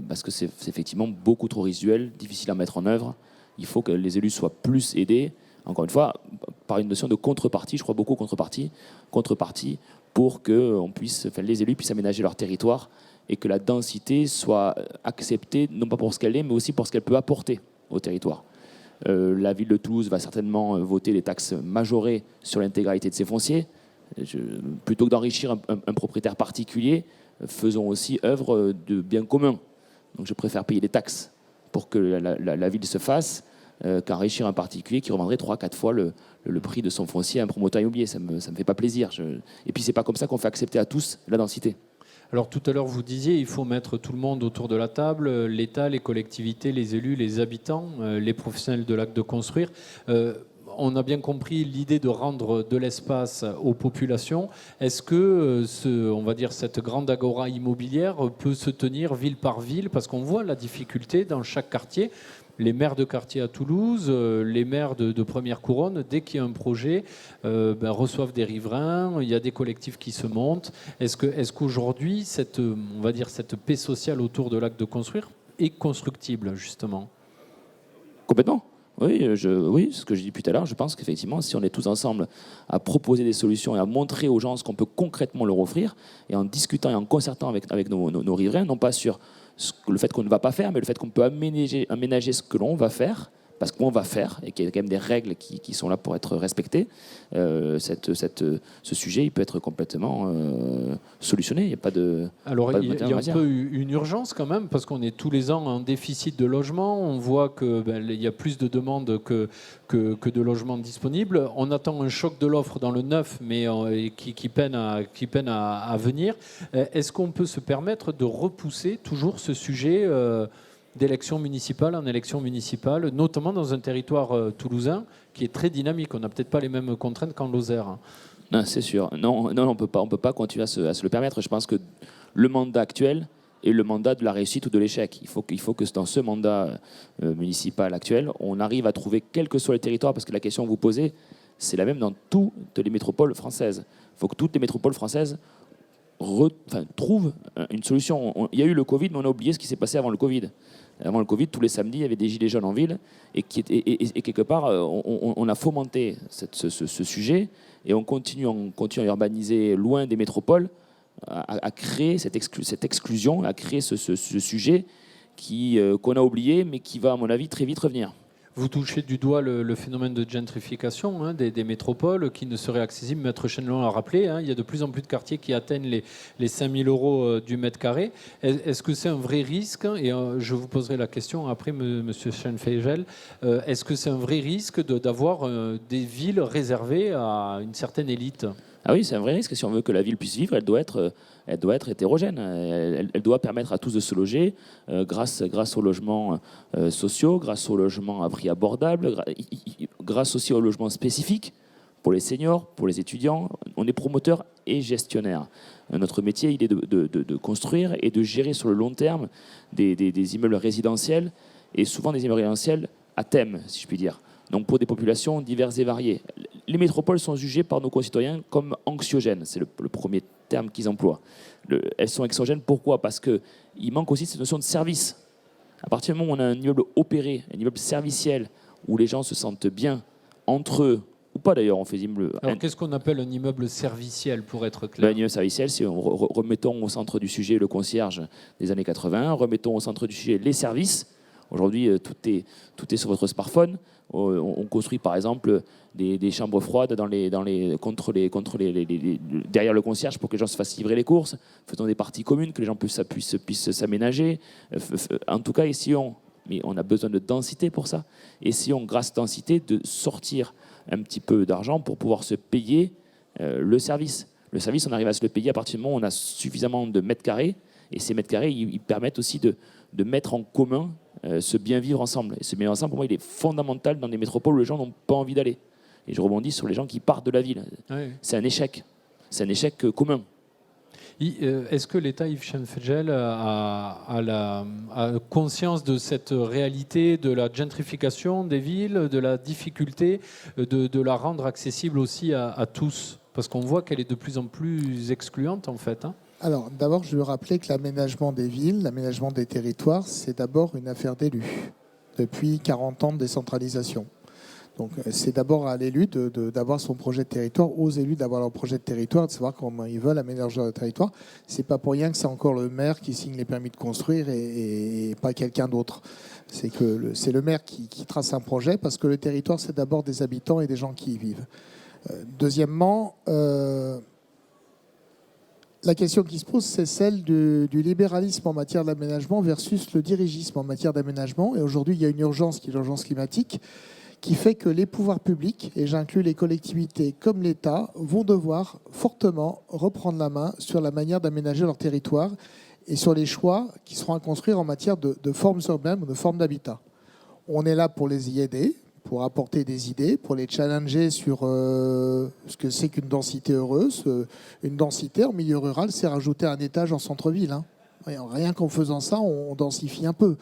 D: parce que c'est effectivement beaucoup trop résiduel, difficile à mettre en œuvre. Il faut que les élus soient plus aidés, encore une fois, par une notion de contrepartie, je crois beaucoup contrepartie pour que les élus puissent aménager leur territoire et que la densité soit acceptée, non pas pour ce qu'elle est, mais aussi pour ce qu'elle peut apporter au territoire. La ville de Toulouse va certainement voter des taxes majorées sur l'intégralité de ses fonciers. Plutôt que d'enrichir un propriétaire particulier, faisons aussi œuvre de bien commun. Donc je préfère payer des taxes pour que la ville se fasse qu'enrichir un particulier qui revendrait 3-4 fois le prix de son foncier à un promoteur immobilier. Ça me fait pas plaisir. Et puis c'est pas comme ça qu'on fait accepter à tous la densité.
A: Alors tout à l'heure, vous disiez il faut mettre tout le monde autour de la table, l'État, les collectivités, les élus, les habitants, les professionnels de l'acte de construire. On a bien compris l'idée de rendre de l'espace aux populations. Est-ce que on va dire cette grande agora immobilière peut se tenir ville par ville ? Parce qu'on voit la difficulté dans chaque quartier. Les maires de quartier à Toulouse, les maires de première couronne, dès qu'il y a un projet, reçoivent des riverains, il y a des collectifs qui se montent. Est-ce qu'aujourd'hui, cette paix sociale autour de l'acte de construire est constructible, justement ?
D: Complètement. Oui, c'est ce que je dis depuis tout à l'heure. Je pense qu'effectivement, si on est tous ensemble à proposer des solutions et à montrer aux gens ce qu'on peut concrètement leur offrir, et en discutant et en concertant avec nos riverains, non pas sur le fait qu'on ne va pas faire, mais le fait qu'on peut aménager ce que l'on va faire, parce qu'on va faire, et qu'il y a quand même des règles qui sont là pour être respectées, ce sujet, il peut être complètement solutionné. Il n'y a pas de...
A: Alors, il y a un peu une urgence quand même, parce qu'on est tous les ans en déficit de logement. On voit qu'il y a plus de demandes que de logements disponibles. On attend un choc de l'offre dans le neuf, mais qui peine à venir. Est-ce qu'on peut se permettre de repousser toujours ce sujet d'élection municipale en élection municipale, notamment dans un territoire toulousain qui est très dynamique. On n'a peut-être pas les mêmes contraintes qu'en Lozère.
D: Non, c'est sûr. Non, on peut pas continuer à se le permettre. Je pense que le mandat actuel est le mandat de la réussite ou de l'échec. Il faut que dans ce mandat municipal actuel, on arrive à trouver, quel que soit le territoire, parce que la question que vous posez, c'est la même dans toutes les métropoles françaises. Il faut que toutes les métropoles françaises trouvent une solution. Il y a eu le Covid, mais on a oublié ce qui s'est passé avant le Covid. Avant le Covid, tous les samedis, il y avait des gilets jaunes en ville et quelque part, on a fomenté ce sujet et on continue à urbaniser loin des métropoles, à créer cette exclusion, à créer ce sujet qu'on a oublié, mais qui va, à mon avis, très vite revenir.
A: Vous touchez du doigt le phénomène de gentrification des métropoles qui ne seraient accessibles. Maître Chenelon l'a rappelé, il y a de plus en plus de quartiers qui atteignent les 5 000 euros du mètre carré. Est-ce que c'est un vrai risque ? Et je vous poserai la question après, Monsieur Schoenfegel. Est-ce que c'est un vrai risque d'avoir des villes réservées à une certaine élite ?
D: Ah oui, c'est un vrai risque. Si on veut que la ville puisse vivre, elle doit être hétérogène. Elle doit permettre à tous de se loger grâce aux logements sociaux, grâce aux logements à prix abordable, grâce aussi aux logements spécifiques pour les seniors, pour les étudiants. On est promoteur et gestionnaire. Notre métier, il est de construire et de gérer sur le long terme des immeubles résidentiels, et souvent des immeubles résidentiels à thème, si je puis dire. Donc pour des populations diverses et variées. Les métropoles sont jugées par nos concitoyens comme anxiogènes, c'est le premier terme qu'ils emploient. Elles sont anxiogènes, pourquoi? Parce qu'il manque aussi cette notion de service. À partir du moment où on a un immeuble opéré, un immeuble serviciel, où les gens se sentent bien entre eux, ou pas d'ailleurs, on fait des immeubles...
A: Alors qu'est-ce qu'on appelle un immeuble serviciel, pour être clair?
D: Un immeuble serviciel, c'est remettons au centre du sujet le concierge des années 80, remettons au centre du sujet les services. Aujourd'hui, tout est sur votre smartphone. On construit par exemple des chambres froides derrière le concierge pour que les gens se fassent livrer les courses. Faisons des parties communes, que les gens puissent s'aménager. En tout cas, mais on a besoin de densité pour ça. Essayons, grâce à densité, de sortir un petit peu d'argent pour pouvoir se payer le service. Le service, on arrive à se le payer à partir du moment où on a suffisamment de mètres carrés. Et ces mètres carrés, ils permettent aussi de mettre en commun ce bien vivre ensemble. Et ce bien vivre ensemble, pour moi, il est fondamental dans des métropoles où les gens n'ont pas envie d'aller. Et je rebondis sur les gens qui partent de la ville. Oui. C'est un échec. C'est un échec commun.
A: Est-ce que l'État, Yves Schenfgel, a conscience de cette réalité de la gentrification des villes, de la difficulté de la rendre accessible aussi à tous? Parce qu'on voit qu'elle est de plus en plus excluante, en fait.
C: Alors, d'abord, je veux rappeler que l'aménagement des villes, l'aménagement des territoires, c'est d'abord une affaire d'élus, depuis 40 ans de décentralisation. Donc, c'est d'abord à l'élu d'avoir son projet de territoire, aux élus d'avoir leur projet de territoire, de savoir comment ils veulent aménager leur territoire. C'est pas pour rien que c'est encore le maire qui signe les permis de construire et pas quelqu'un d'autre. C'est que c'est le maire qui trace un projet, parce que le territoire, c'est d'abord des habitants et des gens qui y vivent. Deuxièmement, la question qui se pose, c'est celle du libéralisme en matière d'aménagement versus le dirigisme en matière d'aménagement. Et aujourd'hui, il y a une urgence qui est l'urgence climatique, qui fait que les pouvoirs publics, et j'inclus les collectivités comme l'État, vont devoir fortement reprendre la main sur la manière d'aménager leur territoire et sur les choix qui seront à construire en matière de formes urbaines ou de formes d'habitat. On est là pour les y aider, pour apporter des idées, pour les challenger sur ce que c'est qu'une densité heureuse. Une densité en milieu rural, c'est rajouter un étage en centre-ville. Rien qu'en faisant ça, on densifie un peu.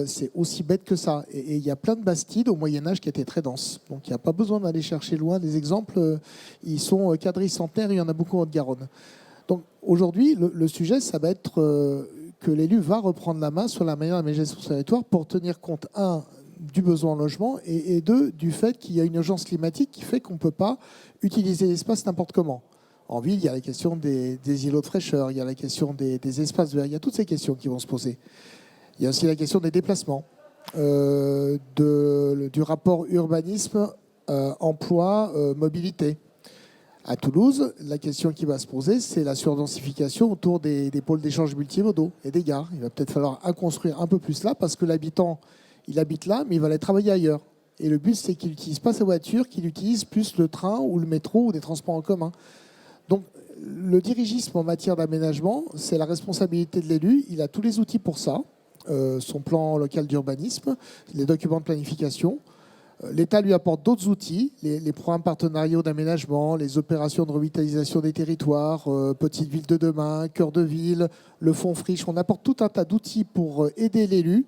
C: C'est aussi bête que ça. Et il y a plein de bastides au Moyen-Âge qui étaient très denses. Donc il n'y a pas besoin d'aller chercher loin. Les exemples, ils sont quadricentenaires, il y en a beaucoup en Haute-Garonne. Donc aujourd'hui, le sujet, ça va être que l'élu va reprendre la main sur la manière d'aménager son territoire pour tenir compte, du besoin en logement, et deux, du fait qu'il y a une urgence climatique qui fait qu'on ne peut pas utiliser l'espace n'importe comment. En ville, il y a la question des îlots de fraîcheur, il y a la question des espaces verts, il y a toutes ces questions qui vont se poser. Il y a aussi la question des déplacements, du rapport urbanisme, emploi, mobilité. À Toulouse, la question qui va se poser, c'est la surdensification autour des pôles d'échange multimodaux et des gares. Il va peut-être falloir construire un peu plus là, parce que l'habitant, il habite là, mais il va aller travailler ailleurs. Et le but, c'est qu'il n'utilise pas sa voiture, qu'il utilise plus le train ou le métro ou des transports en commun. Donc, le dirigisme en matière d'aménagement, c'est la responsabilité de l'élu. Il a tous les outils pour ça. Son plan local d'urbanisme, les documents de planification. L'État lui apporte d'autres outils, les programmes partenariaux d'aménagement, les opérations de revitalisation des territoires, petites villes de demain, cœur de ville, le fonds friche. On apporte tout un tas d'outils pour aider l'élu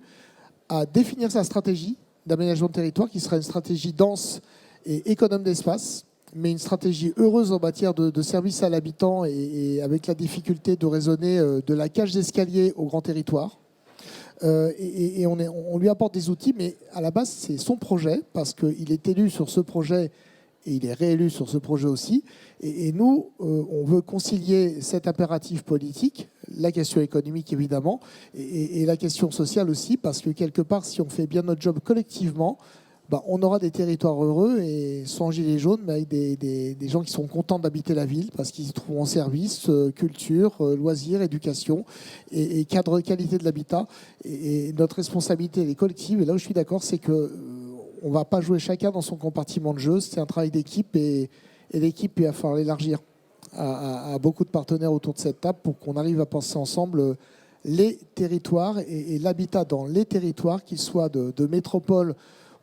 C: à définir sa stratégie d'aménagement de territoire, qui sera une stratégie dense et économe d'espace, mais une stratégie heureuse en matière de service à l'habitant, et avec la difficulté de raisonner de la cage d'escalier au grand territoire. Et on lui apporte des outils, mais à la base, c'est son projet, parce qu'il est élu sur ce projet et il est réélu sur ce projet aussi. Et nous, on veut concilier cet impératif politique, la question économique évidemment, et la question sociale aussi, parce que quelque part, si on fait bien notre job collectivement, on aura des territoires heureux, et sans gilets jaunes, mais avec des gens qui sont contents d'habiter la ville, parce qu'ils y trouveront services, culture, loisirs, éducation et cadre qualité de l'habitat. Et notre responsabilité, elle est collective. Et là où je suis d'accord, c'est qu'on ne va pas jouer chacun dans son compartiment de jeu. C'est un travail d'équipe, et Et l'équipe, il va falloir l'élargir à beaucoup de partenaires autour de cette table pour qu'on arrive à penser ensemble les territoires et l'habitat dans les territoires, qu'ils soient de métropole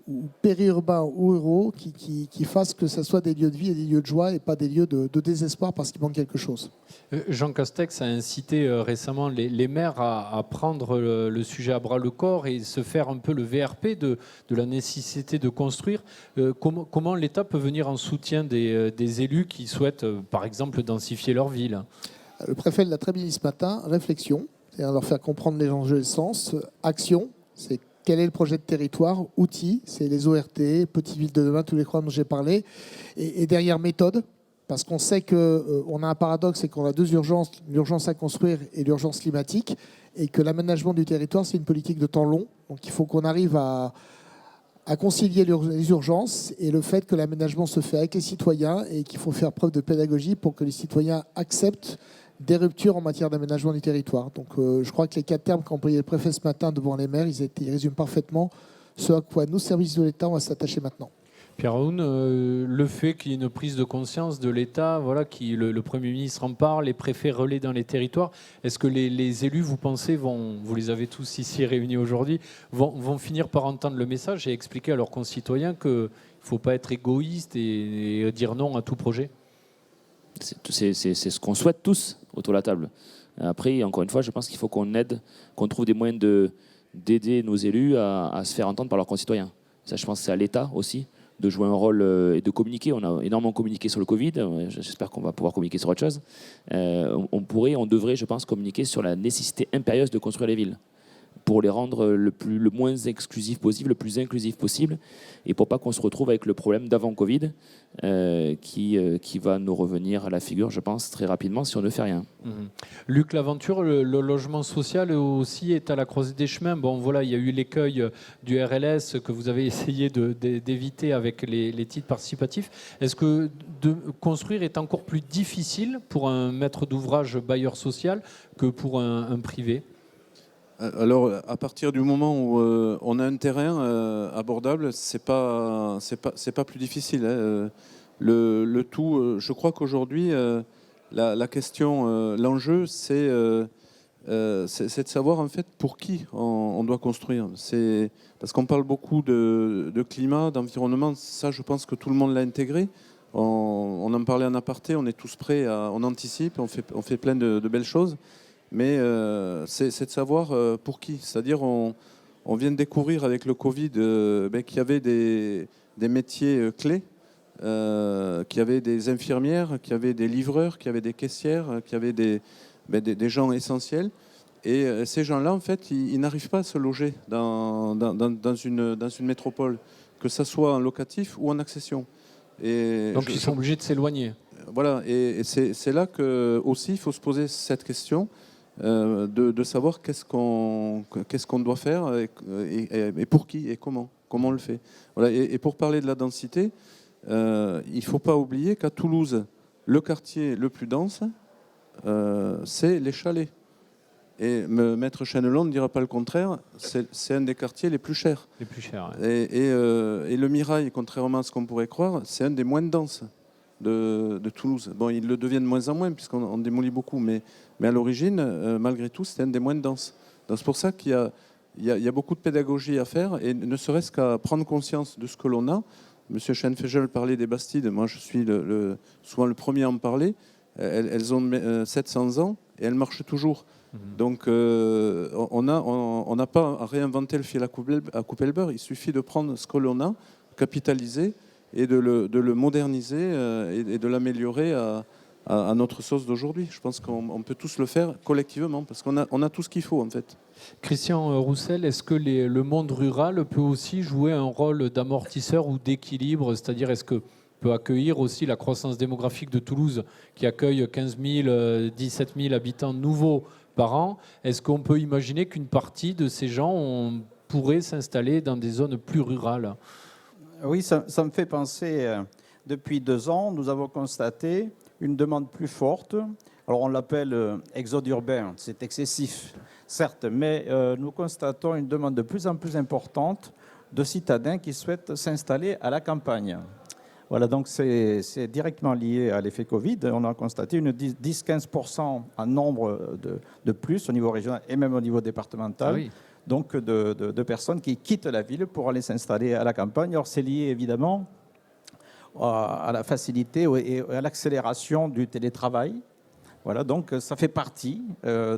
C: ou périurbains ou ruraux, qui fassent que ce soit des lieux de vie et des lieux de joie et pas des lieux de désespoir parce qu'il manque quelque chose.
A: Jean Castex a incité récemment les maires à prendre le sujet à bras le corps et se faire un peu le VRP de la nécessité de construire. Comment l'État peut venir en soutien des élus qui souhaitent, par exemple, densifier leur ville?
C: Le préfet l'a très bien dit ce matin, réflexion, c'est-à-dire leur faire comprendre les enjeux et le sens. Action, c'est quel est le projet de territoire. Outils, c'est les ORT, Petites Villes de demain, tous les programmes dont j'ai parlé. Et derrière, méthode, parce qu'on sait qu'on a un paradoxe, c'est qu'on a deux urgences, l'urgence à construire et l'urgence climatique, et que l'aménagement du territoire, c'est une politique de temps long. Donc il faut qu'on arrive à concilier les urgences et le fait que l'aménagement se fait avec les citoyens et qu'il faut faire preuve de pédagogie pour que les citoyens acceptent des ruptures en matière d'aménagement du territoire. Donc je crois que les 4 termes qu'a employé le préfet ce matin devant les maires, ils résument parfaitement ce à quoi nous, services de l'État, on va s'attacher maintenant.
A: Pierre Aoun, le fait qu'il y ait une prise de conscience de l'État, voilà, le Premier ministre en parle, les préfets relaient dans les territoires, est-ce que les élus, vous pensez, vous les avez tous ici réunis aujourd'hui, vont finir par entendre le message et expliquer à leurs concitoyens qu'il ne faut pas être égoïste et dire non à tout projet?
D: C'est ce qu'on souhaite tous autour de la table. Après, encore une fois, je pense qu'il faut qu'on aide, qu'on trouve des moyens d'aider nos élus à se faire entendre par leurs concitoyens. Ça, je pense que c'est à l'État aussi de jouer un rôle et de communiquer. On a énormément communiqué sur le Covid. J'espère qu'on va pouvoir communiquer sur autre chose. On devrait, je pense, communiquer sur la nécessité impérieuse de construire les villes pour les rendre le moins exclusif possible, le plus inclusif possible, et pour pas qu'on se retrouve avec le problème d'avant Covid qui va nous revenir à la figure, je pense, très rapidement si on ne fait rien.
A: Luc Laventure, le logement social aussi est à la croisée des chemins. Bon, voilà, il y a eu l'écueil du RLS que vous avez essayé d'éviter avec les titres participatifs. Est-ce que de construire est encore plus difficile pour un maître d'ouvrage bailleur social que pour un privé ?
F: Alors, à partir du moment où on a un terrain abordable, c'est pas plus difficile. Hein. Le tout, je crois qu'aujourd'hui, la question, l'enjeu, c'est de savoir en fait pour qui on doit construire. C'est parce qu'on parle beaucoup de climat, d'environnement. Ça, je pense que tout le monde l'a intégré. On en parlait en aparté. On est tous prêts, on anticipe, on fait plein de belles choses. Mais c'est de savoir pour qui. C'est-à-dire, on vient de découvrir avec le Covid qu'il y avait des métiers clés, qu'il y avait des infirmières, qu'il y avait des livreurs, qu'il y avait des caissières, qu'il y avait des gens essentiels. Et ces gens-là, en fait, ils n'arrivent pas à se loger dans une métropole, que ce soit en locatif ou en accession.
A: Donc ils sont obligés de s'éloigner.
F: Voilà, et c'est là que aussi il faut se poser cette question. De savoir qu'est-ce qu'on doit faire et pour qui et comment on le fait. Voilà. Et pour parler de la densité, il ne faut pas oublier qu'à Toulouse, le quartier le plus dense, c'est les Chalets. Et Maître Chenelon ne dira pas le contraire, c'est un des quartiers les plus chers.
A: Les plus chers,
F: ouais. Et le Mirail, contrairement à ce qu'on pourrait croire, c'est un des moins denses de Toulouse. Bon, il le devient de moins en moins puisqu'on démolit beaucoup, mais à l'origine, malgré tout, c'était un des moins denses. Donc c'est pour ça qu'il y a beaucoup de pédagogie à faire, et ne serait-ce qu'à prendre conscience de ce que l'on a. Monsieur Schoenfegel parlait des Bastides, moi je suis souvent le premier à en parler. Elles ont 700 ans et elles marchent toujours. Donc on n'a pas à réinventer le fil à couper le beurre, il suffit de prendre ce que l'on a, capitaliser, et de le moderniser et de l'améliorer à notre sauce d'aujourd'hui. Je pense qu'on peut tous le faire collectivement, parce qu'on a tout ce qu'il faut en fait.
A: Christian Roussel, est-ce que le monde rural peut aussi jouer un rôle d'amortisseur ou d'équilibre? C'est-à-dire, est-ce que peut accueillir aussi la croissance démographique de Toulouse, qui accueille 15 000, 17 000 habitants nouveaux par an? Est-ce qu'on peut imaginer qu'une partie de ces gens pourrait s'installer dans des zones plus rurales?
E: Oui, ça me fait penser, depuis 2 ans, nous avons constaté une demande plus forte. Alors on l'appelle exode urbain, c'est excessif, certes, mais nous constatons une demande de plus en plus importante de citadins qui souhaitent s'installer à la campagne. Voilà, donc c'est directement lié à l'effet Covid. On a constaté une 10-15% en nombre de plus au niveau régional et même au niveau départemental.
A: Ah oui.
E: Donc de personnes qui quittent la ville pour aller s'installer à la campagne. Alors c'est lié évidemment à la facilité et à l'accélération du télétravail. Voilà, donc ça fait partie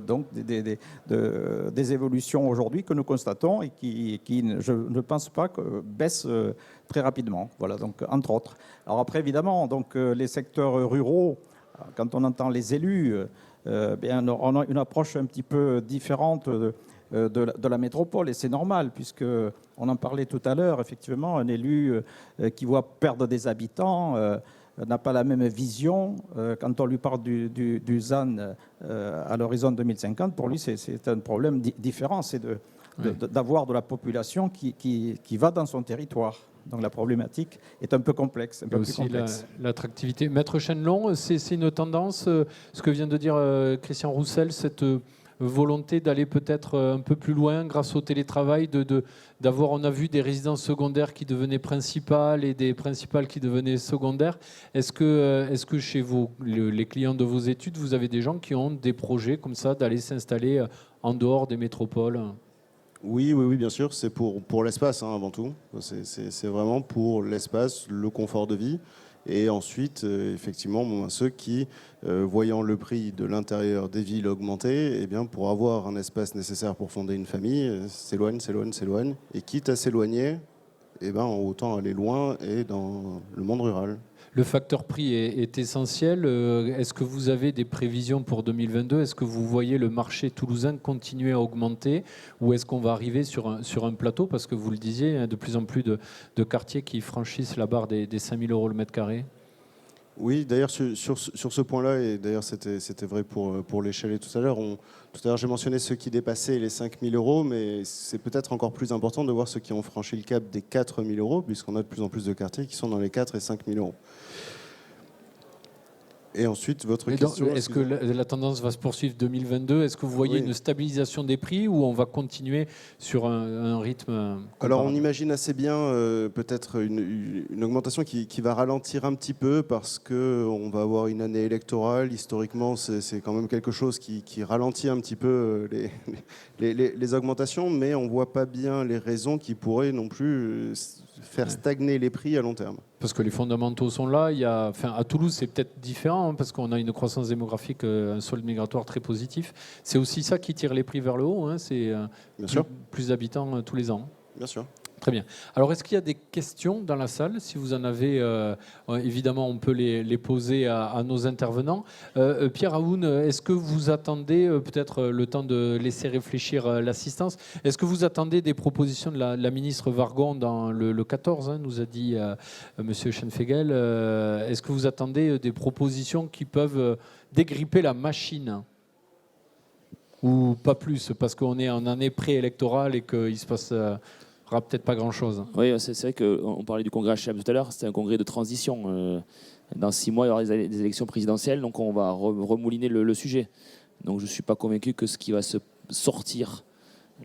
E: donc des évolutions aujourd'hui que nous constatons et qui je ne pense pas que baissent très rapidement. Voilà, donc entre autres. Alors après, évidemment, donc les secteurs ruraux, quand on entend les élus, bien, on a une approche un petit peu différente de la métropole, et c'est normal, puisque on en parlait tout à l'heure, effectivement, un élu qui voit perdre des habitants n'a pas la même vision. Quand on lui parle du ZAN à l'horizon 2050, pour lui, c'est un problème différent. C'est d'avoir de la population qui va dans son territoire. Donc la problématique est un peu complexe. Un peu plus complexe.
A: L'attractivité. Maître Chenelon, c'est une tendance, ce que vient de dire Christian Roussel, cette volonté d'aller peut-être un peu plus loin grâce au télétravail, d'avoir, on a vu des résidences secondaires qui devenaient principales et des principales qui devenaient secondaires. Est-ce que chez les clients de vos études, vous avez des gens qui ont des projets comme ça d'aller s'installer en dehors des métropoles ?
B: Oui, bien sûr, c'est pour l'espace avant tout. C'est vraiment pour l'espace, le confort de vie. Et ensuite, effectivement, ceux qui, voyant le prix de l'intérieur des villes augmenter, eh bien, pour avoir un espace nécessaire pour fonder une famille, s'éloignent. Et quitte à s'éloigner, eh ben, autant aller loin et dans le monde rural.
A: Le facteur prix est essentiel. Est-ce que vous avez des prévisions pour 2022 ? Est-ce que vous voyez le marché toulousain continuer à augmenter ou est-ce qu'on va arriver sur un plateau ? Parce que vous le disiez, de plus en plus de quartiers qui franchissent la barre des 5 000 € le mètre carré.
B: Oui, d'ailleurs, sur ce point-là, et d'ailleurs c'était vrai pour l'échelle tout à l'heure, tout à l'heure j'ai mentionné ceux qui dépassaient les 5 000 €, mais c'est peut-être encore plus important de voir ceux qui ont franchi le cap des 4 000 €, puisqu'on a de plus en plus de quartiers qui sont dans les 4 et 5 000 €. Et ensuite, votre question...
A: Est-ce que la tendance va se poursuivre 2022 ? Est-ce que vous voyez une stabilisation des prix ou on va continuer sur un rythme comparable ?
B: Alors, on imagine assez bien peut-être une augmentation qui va ralentir un petit peu parce qu'on va avoir une année électorale. Historiquement, c'est quand même quelque chose qui ralentit un petit peu les augmentations, mais on ne voit pas bien les raisons qui pourraient non plus faire stagner les prix à long terme.
A: Parce que les fondamentaux sont là. À Toulouse, c'est peut-être différent parce qu'on a une croissance démographique, un solde migratoire très positif. C'est aussi ça qui tire les prix vers le haut. C'est plus d'habitants tous les ans.
B: Bien sûr.
A: Très bien. Alors, est-ce qu'il y a des questions dans la salle ? Si vous en avez, évidemment, on peut les poser à nos intervenants. Pierre Aoun, est-ce que vous attendez, peut-être le temps de laisser réfléchir l'assistance, est-ce que vous attendez des propositions de la ministre Wargon dans le 14, nous a dit M. Schenfegel. Est-ce que vous attendez des propositions qui peuvent dégripper la machine ? Ou pas plus, parce qu'on est en année préélectorale et qu'il se passe... peut-être pas grand-chose.
D: Oui, c'est vrai qu'on parlait du congrès HM tout à l'heure, c'était un congrès de transition. Dans 6 mois, il y aura des élections présidentielles, donc on va remouliner le sujet. Donc je ne suis pas convaincu que ce qui va se sortir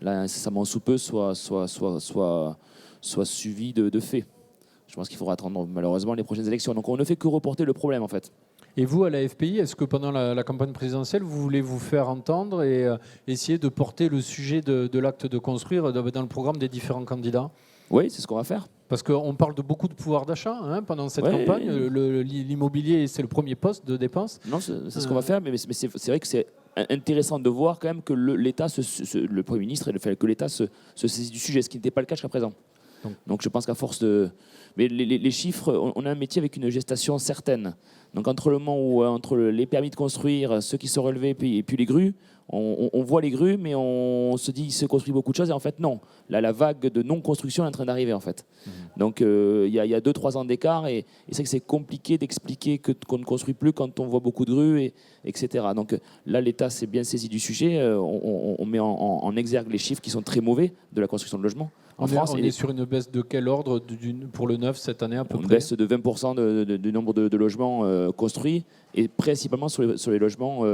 D: là incessamment sous peu soit suivi de faits. Je pense qu'il faudra attendre malheureusement les prochaines élections. Donc on ne fait que reporter le problème en fait.
A: Et vous, à la FPI, est-ce que pendant la campagne présidentielle, vous voulez vous faire entendre et essayer de porter le sujet de l'acte de construire dans le programme des différents candidats ?
D: Oui, c'est ce qu'on va faire.
A: Parce qu'on parle de beaucoup de pouvoir d'achat pendant cette campagne. L'immobilier, c'est le premier poste de dépense.
D: Non, c'est ce qu'on va faire, mais c'est vrai que c'est intéressant de voir quand même que l'État, le Premier ministre, que l'État se saisit du sujet, ce qui n'était pas le cas jusqu'à présent. Donc je pense qu'à force de... Mais les chiffres, on a un métier avec une gestation certaine. Donc entre le moment où entre les permis de construire, ceux qui sont relevés et puis les grues, on voit les grues, mais on se dit qu'il se construit beaucoup de choses. Et en fait, non. Là, la vague de non-construction est en train d'arriver, en fait. Donc il y a 2-3 ans d'écart. Et c'est vrai que c'est compliqué d'expliquer qu'on ne construit plus quand on voit beaucoup de grues, etc. Donc là, l'État s'est bien saisi du sujet. On met en exergue les chiffres qui sont très mauvais de la construction de logements.
A: On est sur une baisse de quel ordre pour le neuf cette année à peu près ?
D: Une baisse de 20% du nombre de logements construits et principalement sur les logements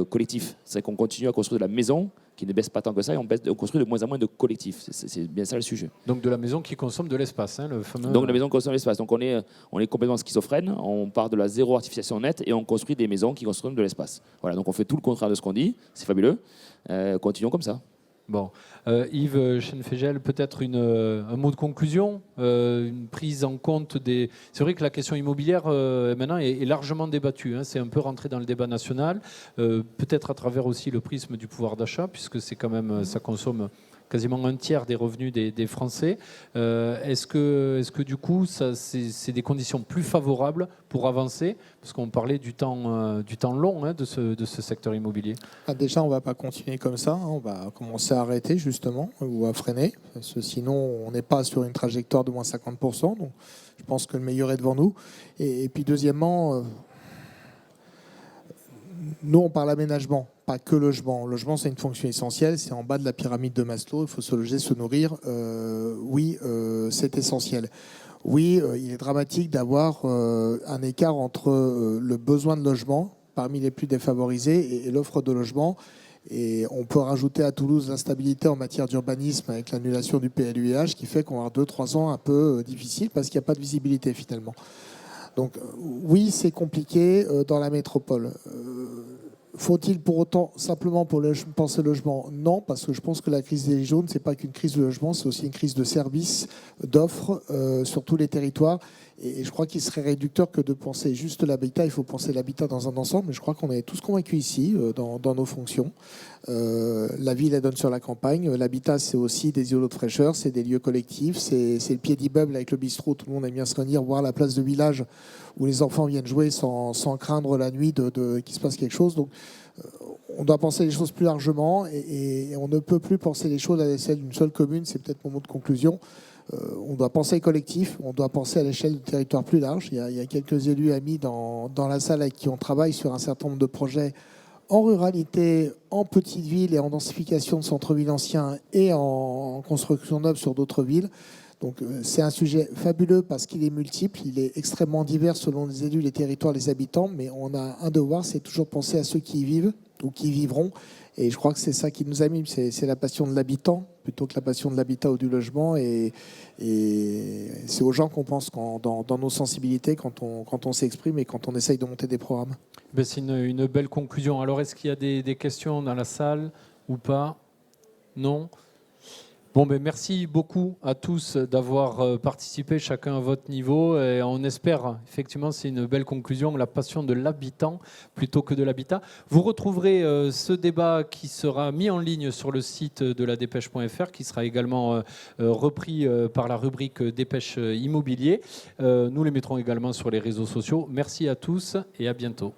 D: collectifs. C'est qu'on continue à construire de la maison qui ne baisse pas tant que ça et on construit de moins en moins de collectifs. C'est bien ça le sujet.
A: Donc de la maison qui consomme de l'espace, hein, le fameux...
D: Donc la maison consomme l'espace. Donc on est complètement schizophrène, on part de la zéro artificialisation nette et on construit des maisons qui consomment de l'espace. Voilà, donc on fait tout le contraire de ce qu'on dit, c'est fabuleux. Continuons comme ça.
A: Bon, Yves Schenfegel, peut-être un mot de conclusion, une prise en compte des... C'est vrai que la question immobilière maintenant est largement débattue, hein, c'est un peu rentré dans le débat national, peut-être à travers aussi le prisme du pouvoir d'achat, puisque c'est quand même, ça consomme quasiment un tiers des revenus des Français. Est-ce que du coup, c'est des conditions plus favorables pour avancer? Parce qu'on parlait du temps long, hein, de ce secteur immobilier.
C: Déjà, on ne va pas continuer comme ça. On va commencer à arrêter, justement, ou à freiner. Parce que sinon, on n'est pas sur une trajectoire de moins 50%. Donc, je pense que le meilleur est devant nous. Et puis, deuxièmement, nous, on parle aménagement, pas que logement. Logement, c'est une fonction essentielle. C'est en bas de la pyramide de Maslow. Il faut se loger, se nourrir. Oui, c'est essentiel. Oui, il est dramatique d'avoir un écart entre le besoin de logement parmi les plus défavorisés et l'offre de logement. Et on peut rajouter à Toulouse l'instabilité en matière d'urbanisme avec l'annulation du PLUiH qui fait qu'on va avoir 2-3 ans un peu difficiles parce qu'il n'y a pas de visibilité finalement. Donc oui, c'est compliqué dans la métropole. Faut-il pour autant simplement penser logement? Non, parce que je pense que la crise des Gilets jaunes, ce n'est pas qu'une crise de logement, c'est aussi une crise de services, d'offres sur tous les territoires. Et je crois qu'il serait réducteur que de penser juste l'habitat. Il faut penser l'habitat dans un ensemble. Mais je crois qu'on est tous convaincus ici, dans nos fonctions. La ville, elle donne sur la campagne. L'habitat, c'est aussi des îlots de fraîcheur, c'est des lieux collectifs, c'est le pied d'immeuble avec le bistrot. Tout le monde aime bien se réunir, voir la place de village où les enfants viennent jouer sans craindre la nuit qu'il se passe quelque chose. Donc, on doit penser les choses plus largement et on ne peut plus penser les choses à l'échelle d'une seule commune. C'est peut-être mon mot de conclusion. On doit penser collectif, on doit penser à l'échelle du territoire plus large. Il y a quelques élus amis dans la salle avec qui on travaille sur un certain nombre de projets en ruralité, en petite ville et en densification de centres-villes anciens et en construction neuve sur d'autres villes. Donc c'est un sujet fabuleux parce qu'il est multiple, il est extrêmement divers selon les élus, les territoires, les habitants, mais on a un devoir, c'est toujours penser à ceux qui y vivent ou qui y vivront. Et je crois que c'est ça qui nous anime, c'est la passion de l'habitant plutôt que la passion de l'habitat ou du logement. Et c'est aux gens qu'on pense dans nos sensibilités quand on s'exprime et quand on essaye de monter des programmes.
A: Ben, c'est une belle conclusion. Alors, est-ce qu'il y a des questions dans la salle ou pas? Non? Bon, ben, merci beaucoup à tous d'avoir participé, chacun à votre niveau. Et on espère, effectivement, c'est une belle conclusion, la passion de l'habitant plutôt que de l'habitat. Vous retrouverez ce débat qui sera mis en ligne sur le site de la dépêche.fr, qui sera également repris par la rubrique Dépêche Immobilier. Nous les mettrons également sur les réseaux sociaux. Merci à tous et à bientôt.